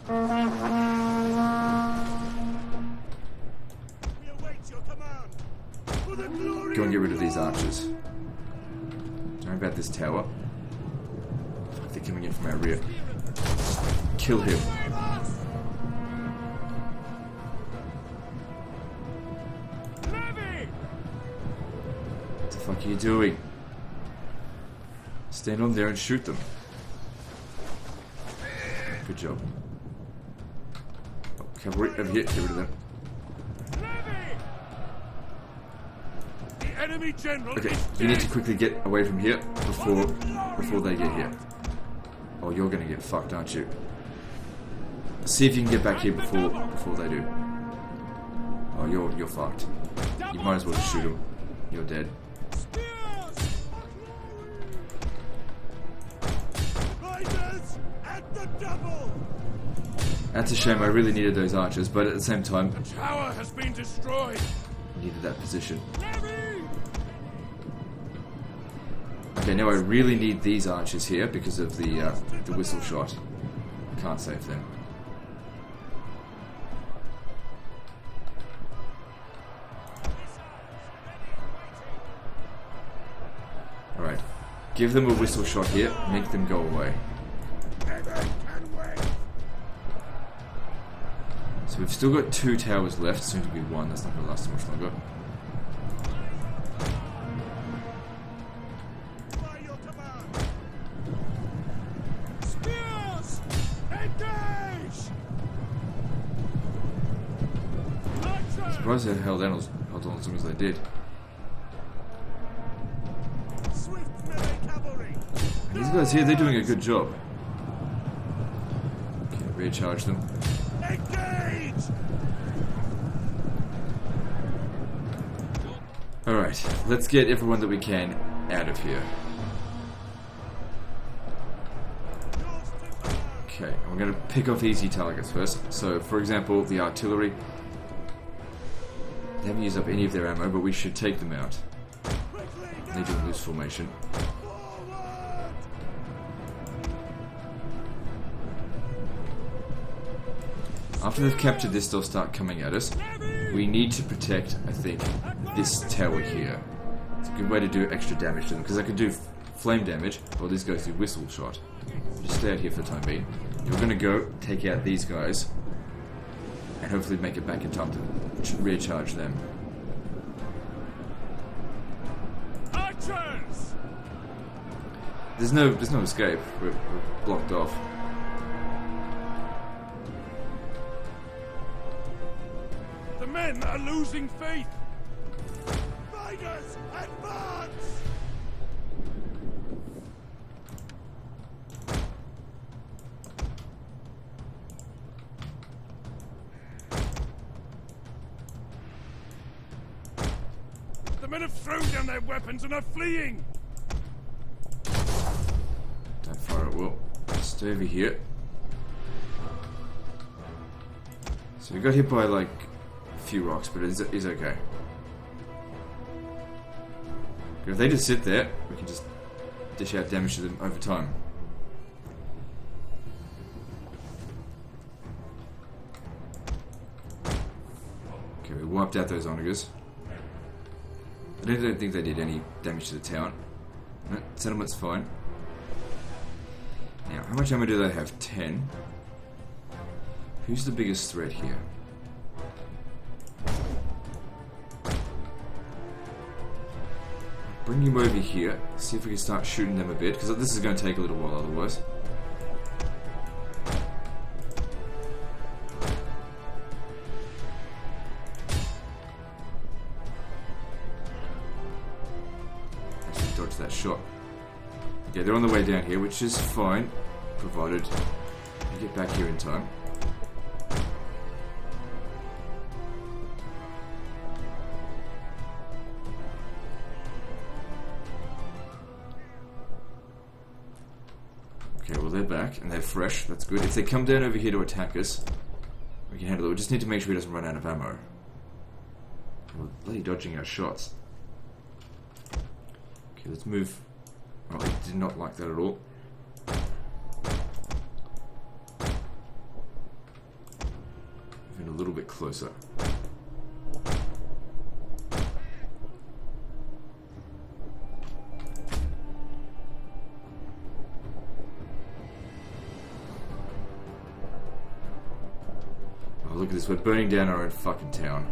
We await your command! For the glory Go and get of rid of these God! archers. Sorry about this tower. Fuck, they're coming in from our rear. Kill him. Save us! Levy! What the fuck are you doing? Stand on there and shoot them. Good job. Oh, cavalry over here, get rid of them. Levy! The enemy general Okay, is you need to dead! quickly get away from here before they get here. Oh, you're gonna get fucked, aren't you? See if you can get back here before they do. Oh, you're fucked. You might as well just shoot them. You're dead. Spears! Riders at the double! That's a shame. I really needed those archers, but at the same time, Tower has been destroyed! I needed that position. Levy! Okay, now I really need these archers here because of the whistle shot. I can't save them. Alright. Give them a whistle shot here, make them go away. So we've still got 2 towers left, soon to be 1, that's not going to last too much longer. By your command! Spears! Engage! Archers! Surprised they held on as long as they did. Swift melee cavalry! These guys here, they're doing a good job. Okay, recharge them. Engage! Alright, let's get everyone that we can out of here. Okay, we're going to pick off easy targets first. So, for example, the artillery. They haven't used up any of their ammo, but we should take them out. They do loose formation. After they've captured this, they'll start coming at us. We need to protect, I think, this tower here. It's a good way to do extra damage to them, because I could do flame damage, or these guys do whistle shot. Just stay out here for the time being. You're going to go take out these guys, and hopefully make it back in time to recharge them. Archers! There's no escape. We're blocked off. The men are losing faith. Riders, advance! The men have thrown down their weapons and are fleeing. Don't fire at will. Stay over here. So we got hit by like a few rocks, but it's okay. If they just sit there, we can just dish out damage to them over time. Okay, we wiped out those onagers. I don't think they did any damage to the town. No, settlement's fine. Now, how much ammo do they have? 10. Who's the biggest threat here? Bring him over here, see if we can start shooting them a bit, because this is going to take a little while otherwise. Actually dodge that shot. Okay, they're on the way down here, which is fine, provided we get back here in time. Okay, well they're back, and they're fresh, that's good. If they come down over here to attack us, we can handle it. We just need to make sure he doesn't run out of ammo. We're bloody dodging our shots. Okay, let's move. Oh, I did not like that at all. Moving a little bit closer. Oh, look at this, we're burning down our own fucking town.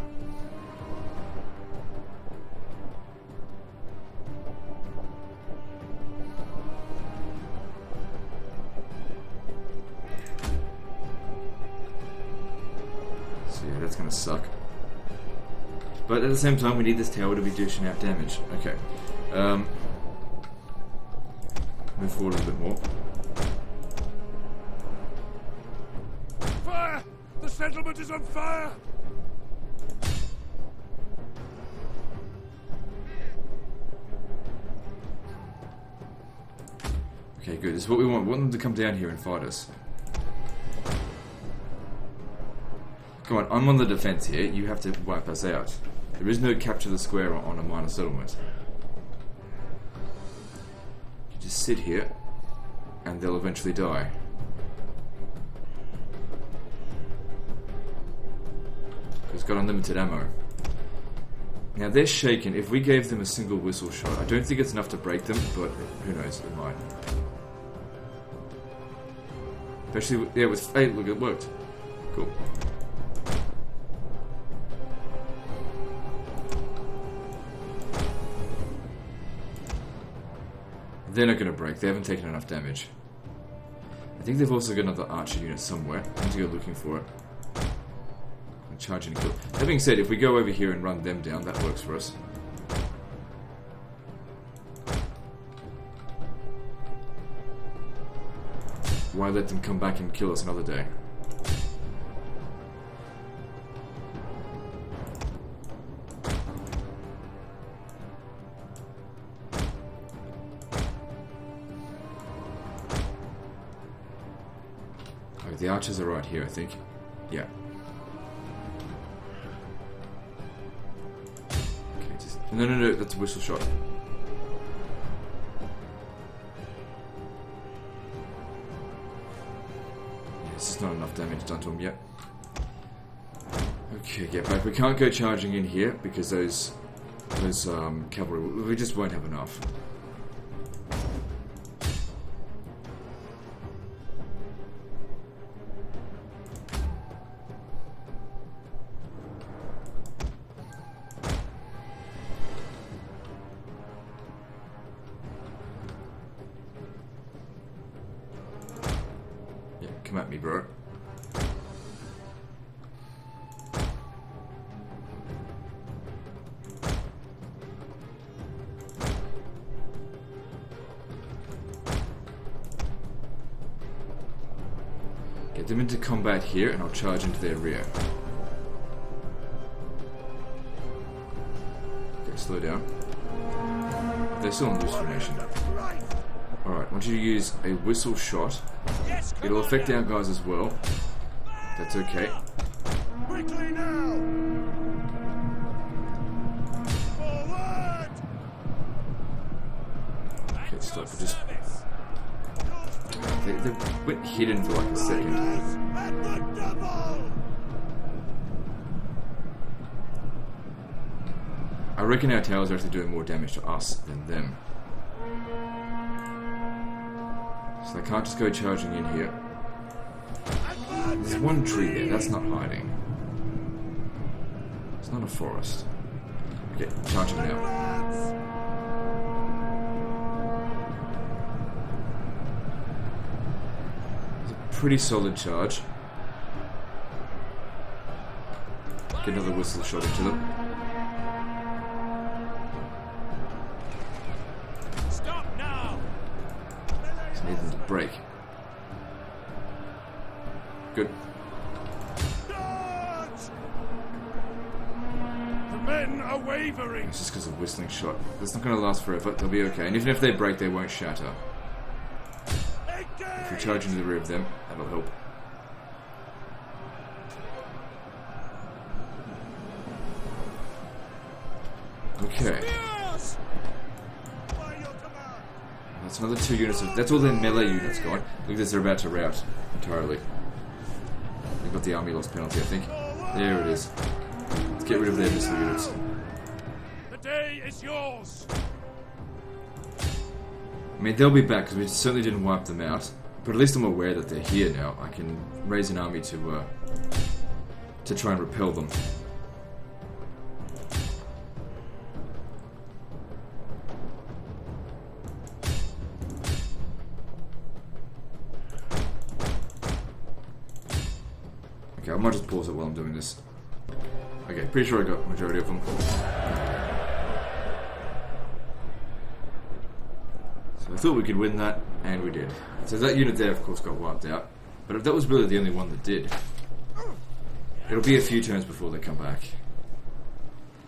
So yeah, that's gonna suck. But at the same time, we need this tower to be dishing out damage. Okay. Move forward a little bit more. Fire! The settlement is on fire! Okay, good. This is what we want. We want them to come down here and fight us. Come on, I'm on the defense here. You have to wipe us out. There is no capture the square on a minor settlement. You just sit here, and they'll eventually die. It's got unlimited ammo. Now they're shaken. If we gave them a single whistle shot, I don't think it's enough to break them, but who knows, it might. Especially, yeah, with 8, look, it worked. Cool. They're not going to break. They haven't taken enough damage. I think they've also got another archer unit somewhere. I need to go looking for it. Charge and kill. That being said, if we go over here and run them down, that works for us. Why let them come back and kill us another day? Oh, the archers are right here, I think. Yeah. No, that's a whistle shot. Yeah, this is not enough damage done to him yet. Okay, get back. We can't go charging in here because those cavalry, we just won't have enough. Come at me, bro. Get them into combat here, and I'll charge into their rear. Okay, slow down. They're still in loose formation. Alright, I want you to use a whistle shot. It'll affect our guys as well. That's okay. Quickly now! Forward! Okay, stop. They went hidden for like a second. At the double! I reckon our towers are actually doing more damage to us than them. So they can't just go charging in here. There's one tree there, that's not hiding. It's not a forest. Okay, charging now. It's a pretty solid charge. Get another whistle shot into them. Stop now! Just need them to break. Good. The men are wavering! It's just because of whistling shot. That's not going to last forever. They'll be okay. And even if they break, they won't shatter. If we charge into the rear of them, that'll help. Okay. That's another 2 units of... That's all their melee units going. Look at this, they're about to rout entirely. They've got the army loss penalty, I think. There it is. Let's get rid of their missile units. The day is yours! I mean, they'll be back because we certainly didn't wipe them out. But at least I'm aware that they're here now. I can raise an army to try and repel them. Okay, I might just pause it while I'm doing this. Okay, pretty sure I got the majority of them. So I thought we could win that, and we did. So that unit there, of course, got wiped out. But if that was really the only one that did, it'll be a few turns before they come back.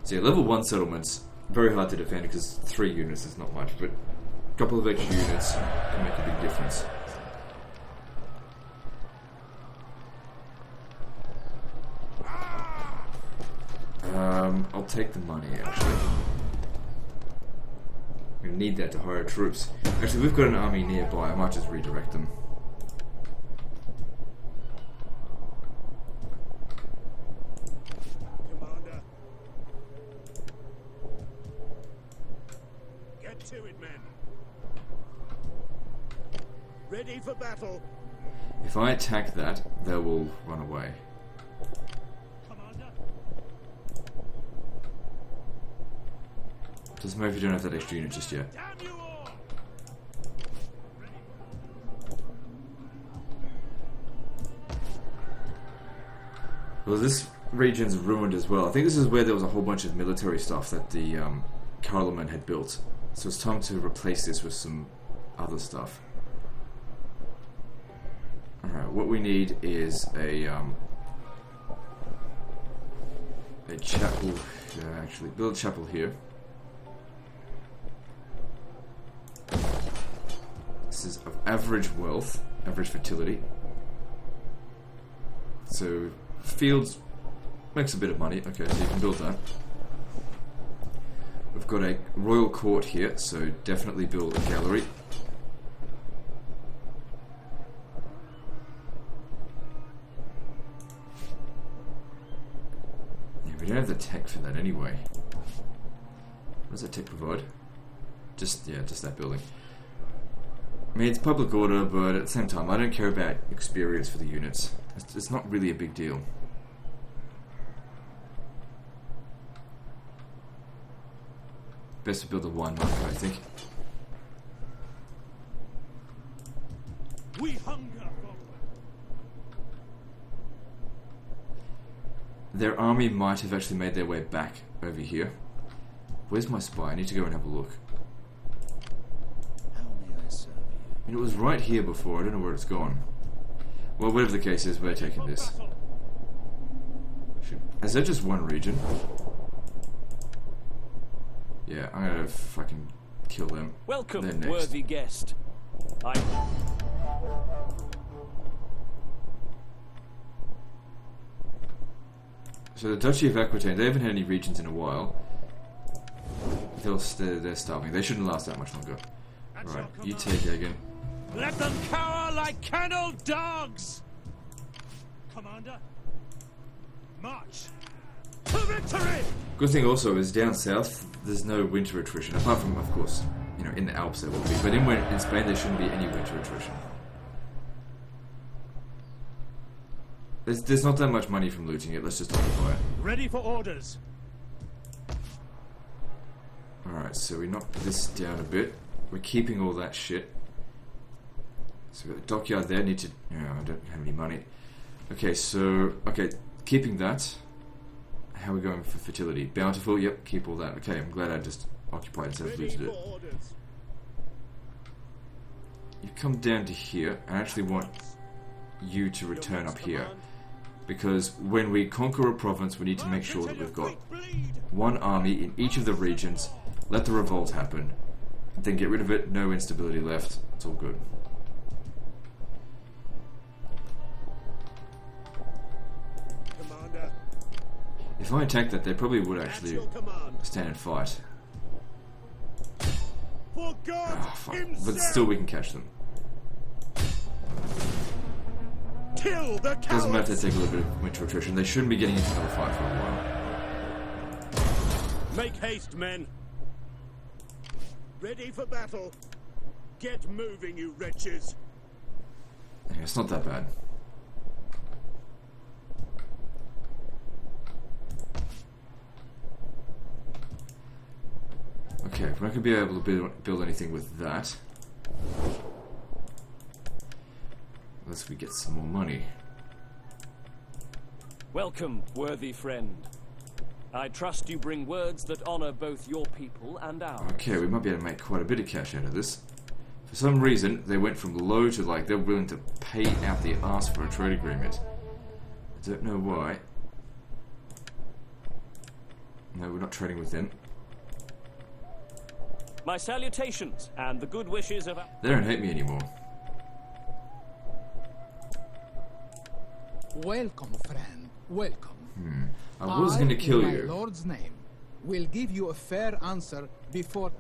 So yeah, level 1 settlements, very hard to defend because 3 units is not much, but a couple of extra units can make a big difference. I'll take the money, actually. I'm gonna need that to hire troops. Actually, we've got an army nearby. I might just redirect them. Commander. Get to it, men. Ready for battle. If I attack that, they will run away. Doesn't matter if you don't have that extra unit just yet. Damn you all! Well, this region's ruined as well. I think this is where there was a whole bunch of military stuff that the Charlemagne had built. So it's time to replace this with some other stuff. Alright, what we need is a chapel. Actually, build a chapel here. This is of average wealth, average fertility. So, fields makes a bit of money. Okay, so you can build that. We've got a royal court here, so definitely build a gallery. Yeah, we don't have the tech for that anyway. What does that tech provide? Just that building. I mean, it's public order, but at the same time, I don't care about experience for the units. It's not really a big deal. Best to build a wine market, I think. We hunger for their army might have actually made their way back over here. Where's my spy? I need to go and have a look. How may I serve you? And it was right here before. I don't know where it's gone. Well, whatever the case is, we're taking this. Is that just one region? Yeah, I'm gonna fucking kill them. Welcome, They're next. worthy guest. So the Duchy of Aquitaine, they haven't had any regions in a while. They're starving. They shouldn't last that much longer. Alright, you take Egan. Let them cower like kennelled dogs! Commander, march to victory! Good thing also is down south, there's no winter attrition. Apart from, of course, you know, in the Alps there will be. But in Spain there shouldn't be any winter attrition. There's not that much money from looting it. Let's just occupy it. Ready for orders. Alright, so we knocked this down a bit. We're keeping all that shit. So we've got the dockyard there. Need to... I don't have any money. Okay, so... Okay, keeping that. How are we going for fertility? Bountiful? Yep, keep all that. Okay, I'm glad I just occupied instead of looted it. You come down to here. I actually want you to return up here. Because when we conquer a province, we need to make sure that we've got one army in each of the regions. Let the revolt happen. Then get rid of it. No instability left. It's all good. Commander, If I attack that, they probably would actually stand and fight. for God Ah, fuck. himself! But still, we can catch them. Kill the cowards! Doesn't matter if they take a little bit of winter attrition. They shouldn't be getting into another fight for a while. Make haste, men. Ready for battle. Get moving, you wretches. Yeah, it's not that bad. Okay, we're not going to be able to build anything with that. Unless we get some more money. Welcome, worthy friend. I trust you bring words that honor both your people and ours. Okay, we might be able to make quite a bit of cash out of this. For some reason, they went from low to like they're willing to pay out the arse for a trade agreement. I don't know why. No, we're not trading with them. My salutations and the good wishes of... They don't hate me anymore. Welcome, friend. Welcome. I was going to kill in you. my lord's name, will give you a fair answer before...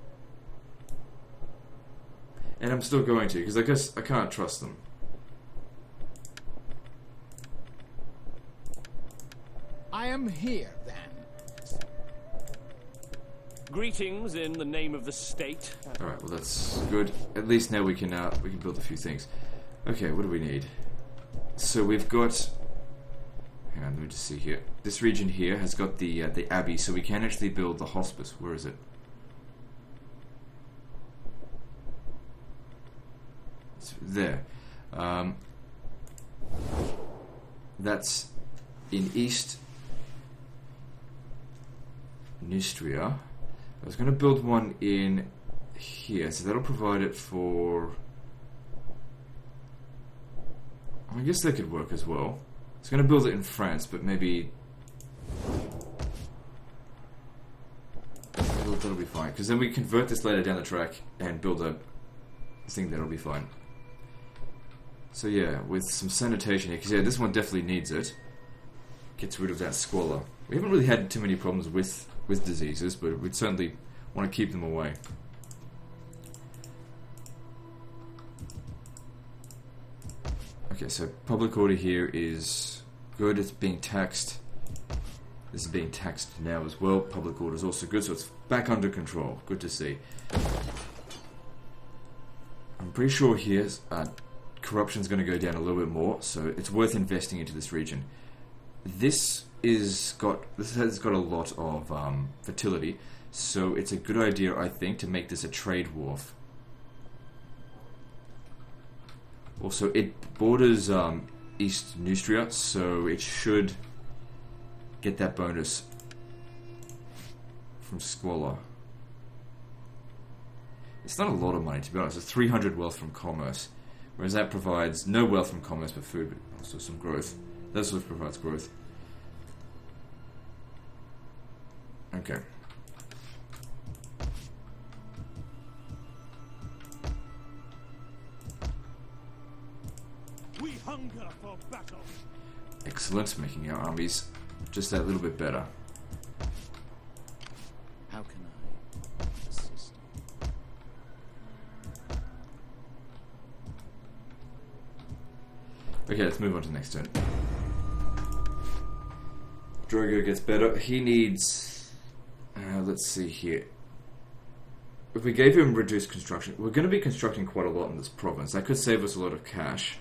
And I'm still going to, because I guess I can't trust them. I am here, then. Greetings in the name of the state. Alright, well that's good. At least now we can build a few things. Okay, what do we need? So we've got... Hang on, let me just see here. This region here has got the abbey, so we can actually build the hospice. Where is it? It's there. That's in East Neustria. I was going to build one in here, so that'll provide it for... I guess that could work as well. I was going to build it in France, but maybe... That'll be fine, because then we convert this later down the track and build a thing that'll be fine. So yeah, with some sanitation here, because yeah, this one definitely needs it. Gets rid of that squalor. We haven't really had too many problems with diseases, but we'd certainly want to keep them away. Okay, so public order here is good. It's being taxed. This is being taxed now as well. Public order is also good, so it's back under control. Good to see. I'm pretty sure here corruption's going to go down a little bit more, so it's worth investing into this region. This has got a lot of fertility, so it's a good idea, I think, to make this a trade wharf. Also, it borders East Neustria, so it should get that bonus from Squalor. It's not a lot of money, to be honest. It's 300 wealth from commerce, whereas that provides no wealth from commerce but food, but also some growth. That sort of provides growth. Okay. We hunger for battle. Excellent, making our armies just that little bit better. How can I assist? Okay, let's move on to the next turn. Drogo gets better. He needs... let's see here. If we gave him reduced construction... We're going to be constructing quite a lot in this province. That could save us a lot of cash.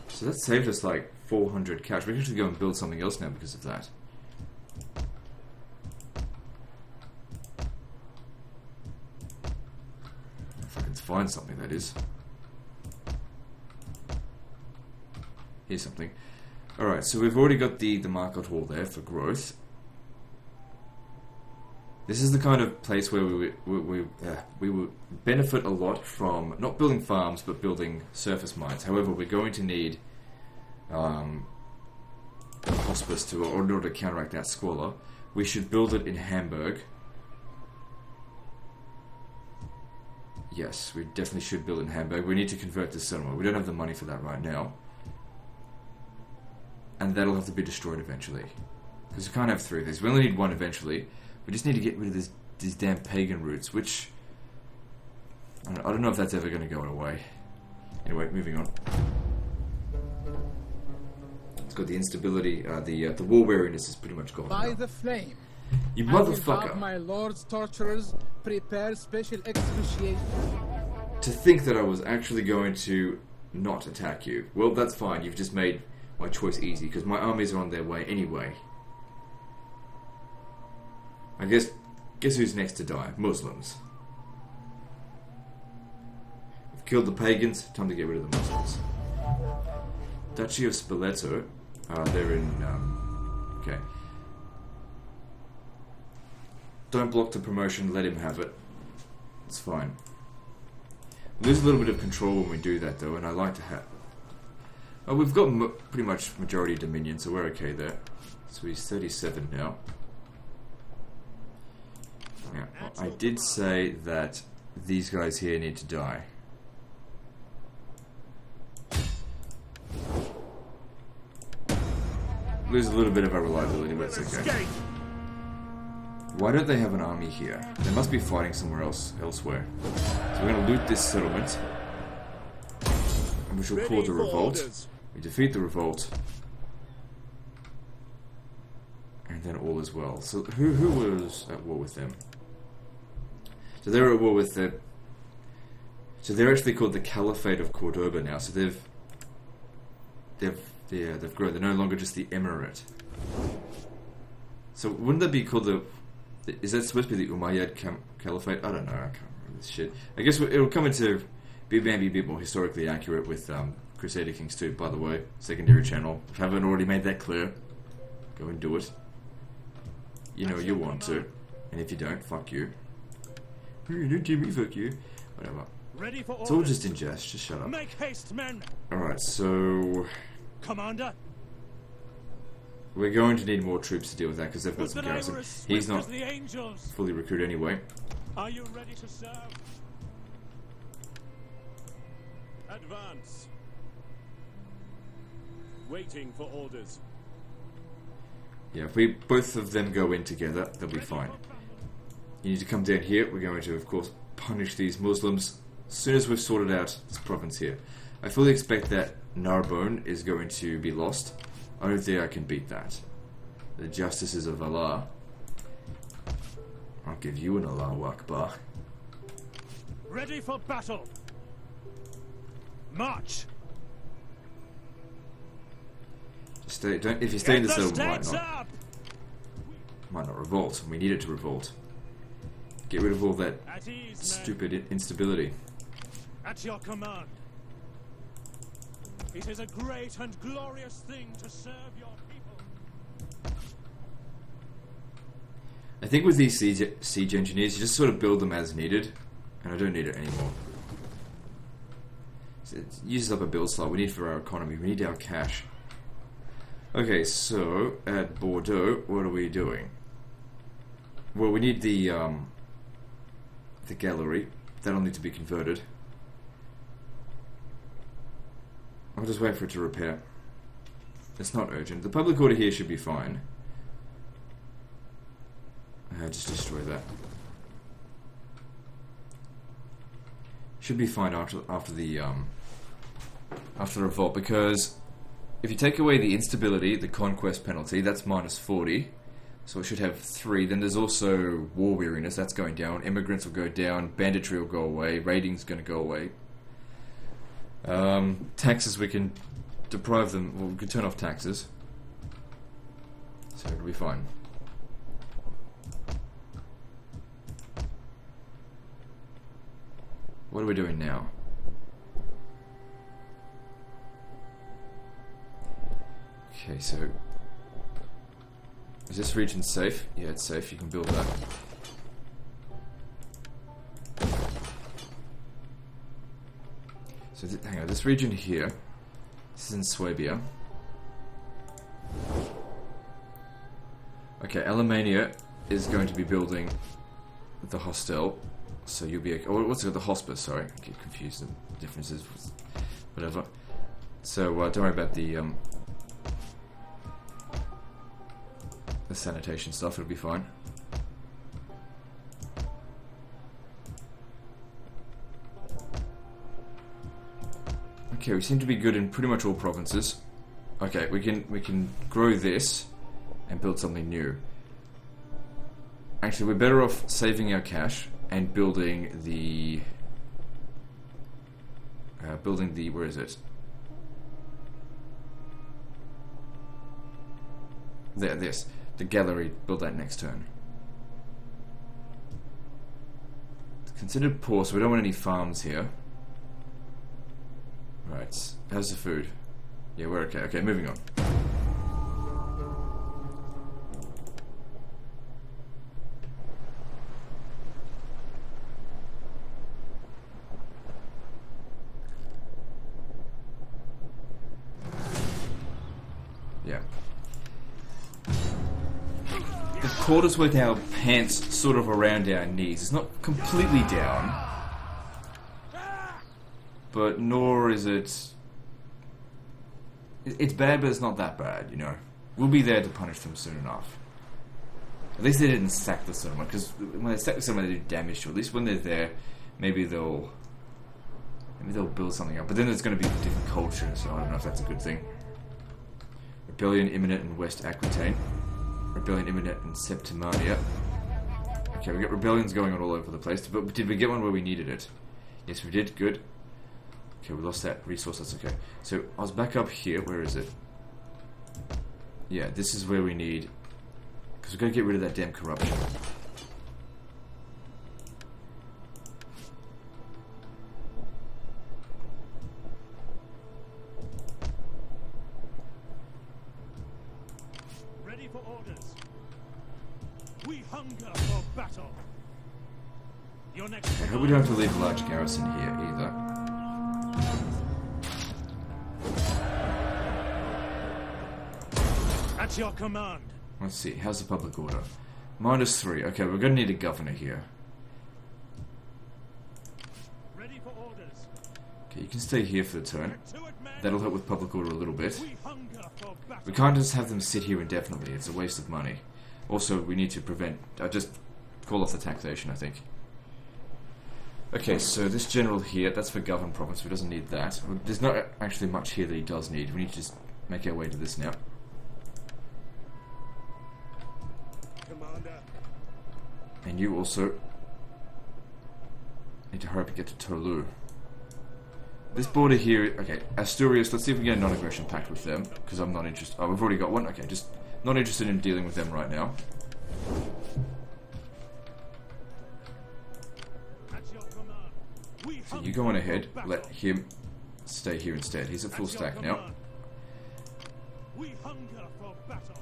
So that saved us like 400 cash. We can actually go and build something else now because of that. If I can find something, that is. Here's something. Alright, so we've already got the market hall there for growth. This is the kind of place where we would benefit a lot from not building farms but building surface mines. However, we're going to need a hospice in order to counteract that squalor. We should build it in Hamburg. Yes, we definitely should build it in Hamburg. We need to convert this cinema. We don't have the money for that right now. And that'll have to be destroyed eventually. Because we can't have three of these. We only need one eventually. We just need to get rid of these damn pagan roots, which... I don't know if that's ever going to go away. Anyway, moving on. It's got the instability, the war weariness is pretty much gone By now. the flame. You I will motherfucker! have my lord's torturers prepare special excruciation. To think that I was actually going to not attack you. Well, that's fine. You've just made my choice easy, because my armies are on their way anyway. I guess who's next to die? Muslims. We've killed the pagans, time to get rid of the Muslims. Duchy of Spoleto, they're in, okay. Don't block the promotion, let him have it. It's fine. We lose a little bit of control when we do that though, and I like to have... Oh, we've got pretty much majority dominion, so we're okay there. So he's 37 now. Yeah, I did say that these guys here need to die. Lose a little bit of our reliability, but it's okay. Why don't they have an army here? They must be fighting somewhere elsewhere. So we're going to loot this settlement, and we shall cause a revolt. We defeat the revolt, and then all is well. So who was at war with them? So they're at war with the... So they're actually called the Caliphate of Cordoba now. So they've grown. They're no longer just the Emirate. So wouldn't that be called the... Is that supposed to be the Umayyad Caliphate? I don't know. I can't remember this shit. I guess it'll come into be maybe a bit more historically accurate with Crusader Kings 2. By the way, secondary channel. If I haven't already made that clear, go and do it. You know you want to, and if you don't, fuck you. Don't do me, fuck you. Whatever. Ready for It's all just in jest. Just shut up. Make haste, men. All right, so Commander. we're going to need more troops to deal with that because they've got some garrison. He's not the angels. fully recruited anyway. Are you ready to serve? Advance. Waiting for orders. Yeah, if we both of them go in together, they'll be fine. You need to come down here. We're going to, of course, punish these Muslims as soon as we've sorted out this province here. I fully expect that Narbonne is going to be lost. I don't think I can beat that. The justices of Allah. I'll give you an Allahu Akbar. Ready for battle. March. Just stay. Don't. If you stay in the Get the settlement, stakes up. might not revolt. We need it to revolt. Get rid of all that At ease, men. stupid instability. At your command. It is a great and glorious thing to serve your people. I think with these siege engineers, you just sort of build them as needed, and I don't need it anymore. So it uses up a build slot we need for our economy. We need our cash. Okay, so at Bordeaux, what are we doing? Well, we need the gallery. That'll need to be converted. I'll just wait for it to repair. It's not urgent. The public order here should be fine. Just destroy that. Should be fine after the revolt, because if you take away the instability, the conquest penalty, that's minus 40. So it should have 3. Then there's also war weariness, that's going down. Immigrants will go down. Banditry will go away. Raiding's going to go away. Taxes, we can deprive them. Well, we can turn off taxes. So it'll be fine. What are we doing now? Okay, so is this region safe? Yeah, it's safe. You can build that. So hang on, this region here, this is in Swabia. Okay, Alemannia is going to be building the hostel, so you'll be. Oh, what's it? The hospice. Sorry, I get confused. The differences, whatever. So don't worry about the sanitation stuff. It'll be fine. Okay, we seem to be good in pretty much all provinces. Okay, we can grow this and build something new. Actually, we're better off saving our cash and building the where is it? There, this. The gallery, build that next turn. It's considered poor, so we don't want any farms here. Right, how's the food? Yeah, we're okay. Okay, moving on. Yeah. The quarters with our pants sort of around our knees. It's not completely down. But nor is it... It's bad, but it's not that bad, you know. We'll be there to punish them soon enough. At least they didn't sack the cinema, because when they sack the cinema, they do damage to it. At least when they're there, maybe they'll build something up. But then there's going to be a different culture, so I don't know if that's a good thing. Rebellion imminent in West Aquitaine. Rebellion imminent in Septimania. Okay, we got rebellions going on all over the place, but did we get one where we needed it? Yes, we did. Good. Okay, we lost that resource, that's okay. So, I was back up here, where is it? Yeah, this is where we need... Because we've got to get rid of that damn corruption. Ready for orders. We hunger for battle. Your next... I hope we don't have to leave a large garrison here, either. At your command. Let's see, how's the public order? -3. Okay, we're going to need a governor here. Ready for orders. Okay, you can stay here for the turn. To it, men. That'll help with public order a little bit. We hunger for battle. We can't just have them sit here indefinitely, it's a waste of money. Also, we need to prevent... just call off the taxation, I think. Okay, so this general here, that's for governed province, we doesn't need that. There's not actually much here that he does need. We need to just make our way to this now. Commander. And you also need to hurry up and get to Toulouse. This border here, okay, Asturias, let's see if we can get a non-aggression pact with them, because I'm not interested. Oh, we've already got one? Okay, just not interested in dealing with them right now. You go on ahead, let him stay here instead. He's at full stack now. We hunger for battle.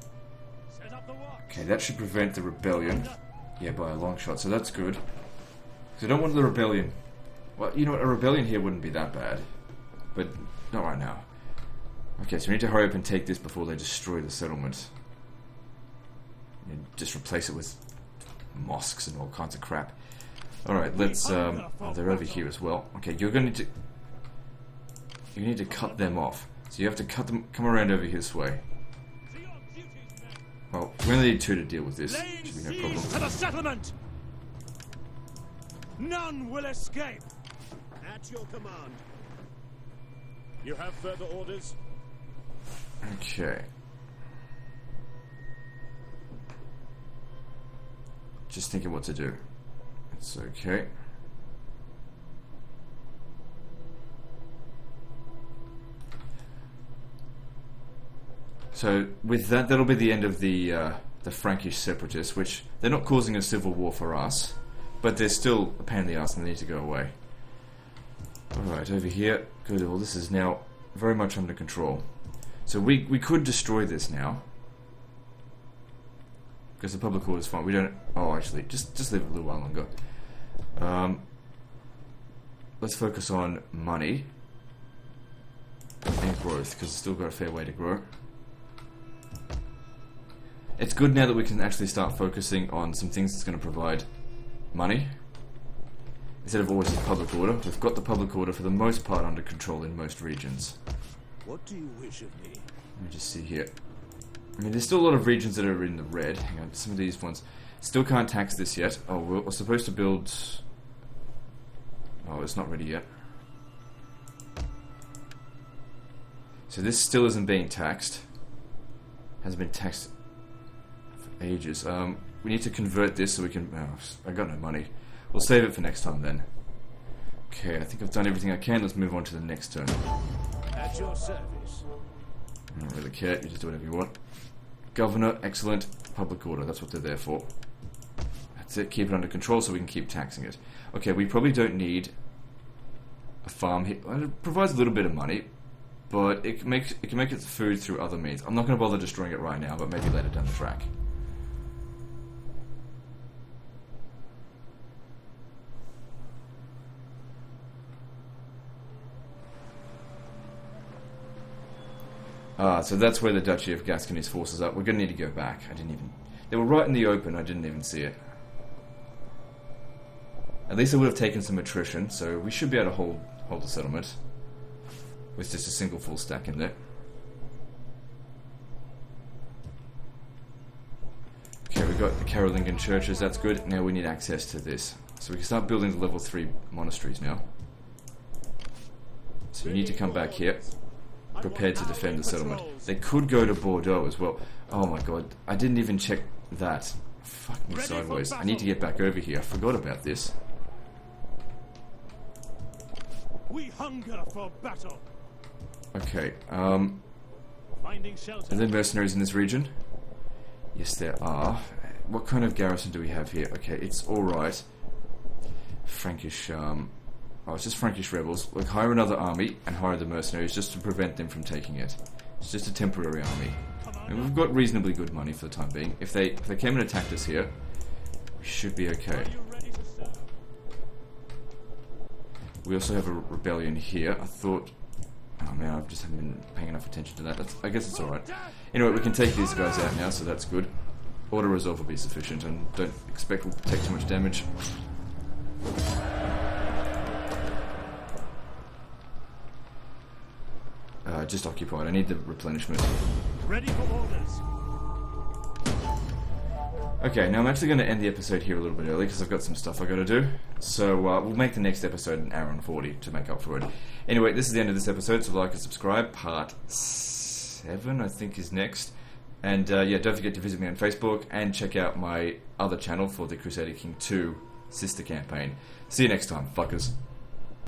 Set up the watch. Okay, that should prevent the rebellion. Yeah, by a long shot, so that's good. Because I don't want the rebellion. Well, you know what, a rebellion here wouldn't be that bad. But not right now. Okay, so we need to hurry up and take this before they destroy the settlement. And just replace it with mosques and all kinds of crap. Alright, let's, oh, they're over here as well. Okay, you're gonna need to... You need to cut them off. So you have to cut them, come around over here this way. Well, we only need 2 to deal with this. Should be no problem. To the settlement! None will escape! At your command. You have further orders? Okay. Just thinking what to do. It's okay. So with that, that'll be the end of the Frankish separatists, which they're not causing a civil war for us, but they're still a pain in the ass and they need to go away. Alright, over here, good. Well, this is now very much under control. So we could destroy this now. Because the public order is fine. We don't... Oh, actually, just leave it a little while longer. Let's focus on money. And growth, because it's still got a fair way to grow. It's good now that we can actually start focusing on some things that's going to provide money. Instead of always the public order. We've got the public order for the most part under control in most regions. What do you wish of me? Let me just see here. I mean, there's still a lot of regions that are in the red. Hang on, some of these ones. Still can't tax this yet. Oh, we're supposed to build... Oh, it's not ready yet. So this still isn't being taxed. Hasn't been taxed for ages. We need to convert this so we can... Oh, I got no money. We'll save it for next time then. Okay, I think I've done everything I can. Let's move on to the next turn. At your service. I don't really care. You just do whatever you want. Governor, excellent. Public order, that's what they're there for. That's it. Keep it under control so we can keep taxing it. Okay, we probably don't need a farm here. Well, it provides a little bit of money, but it can make its food through other means. I'm not going to bother destroying it right now, but maybe later down the track. So that's where the Duchy of Gascony's forces are. We're going to need to go back. They were right in the open, I didn't even see it. At least I would have taken some attrition, so we should be able to hold the settlement. With just a single full stack in there. Okay, we've got the Carolingian churches, that's good. Now we need access to this. So we can start building the level 3 monasteries now. So you need to come back here. Prepared to defend the settlement. They could go to Bordeaux as well. Oh my god, I didn't even check that. Fuck me sideways. I need to get back over here. I forgot about this. We hunger for battle. Okay, Finding shelter. are there mercenaries in this region? Yes, there are. What kind of garrison do we have here? Okay, it's alright. Frankish, oh, it's just Frankish rebels. We'll hire another army and hire the mercenaries just to prevent them from taking it. It's just a temporary army. And we've got reasonably good money for the time being. If they came and attacked us here, we should be okay. We also have a rebellion here. I thought... Oh man, I just haven't been paying enough attention to that. I guess it's alright. Anyway, we can take these guys out now, so that's good. Auto resolve will be sufficient, and don't expect we'll take too much damage. Just occupied. I need the replenishment. Ready for orders. Okay, now I'm actually going to end the episode here a little bit early because I've got some stuff I've got to do. So we'll make the next episode an hour and 40 to make up for it. Anyway, this is the end of this episode, so like and subscribe. Part 7, I think, is next. And yeah, don't forget to visit me on Facebook and check out my other channel for the Crusader King 2 sister campaign. See you next time, fuckers.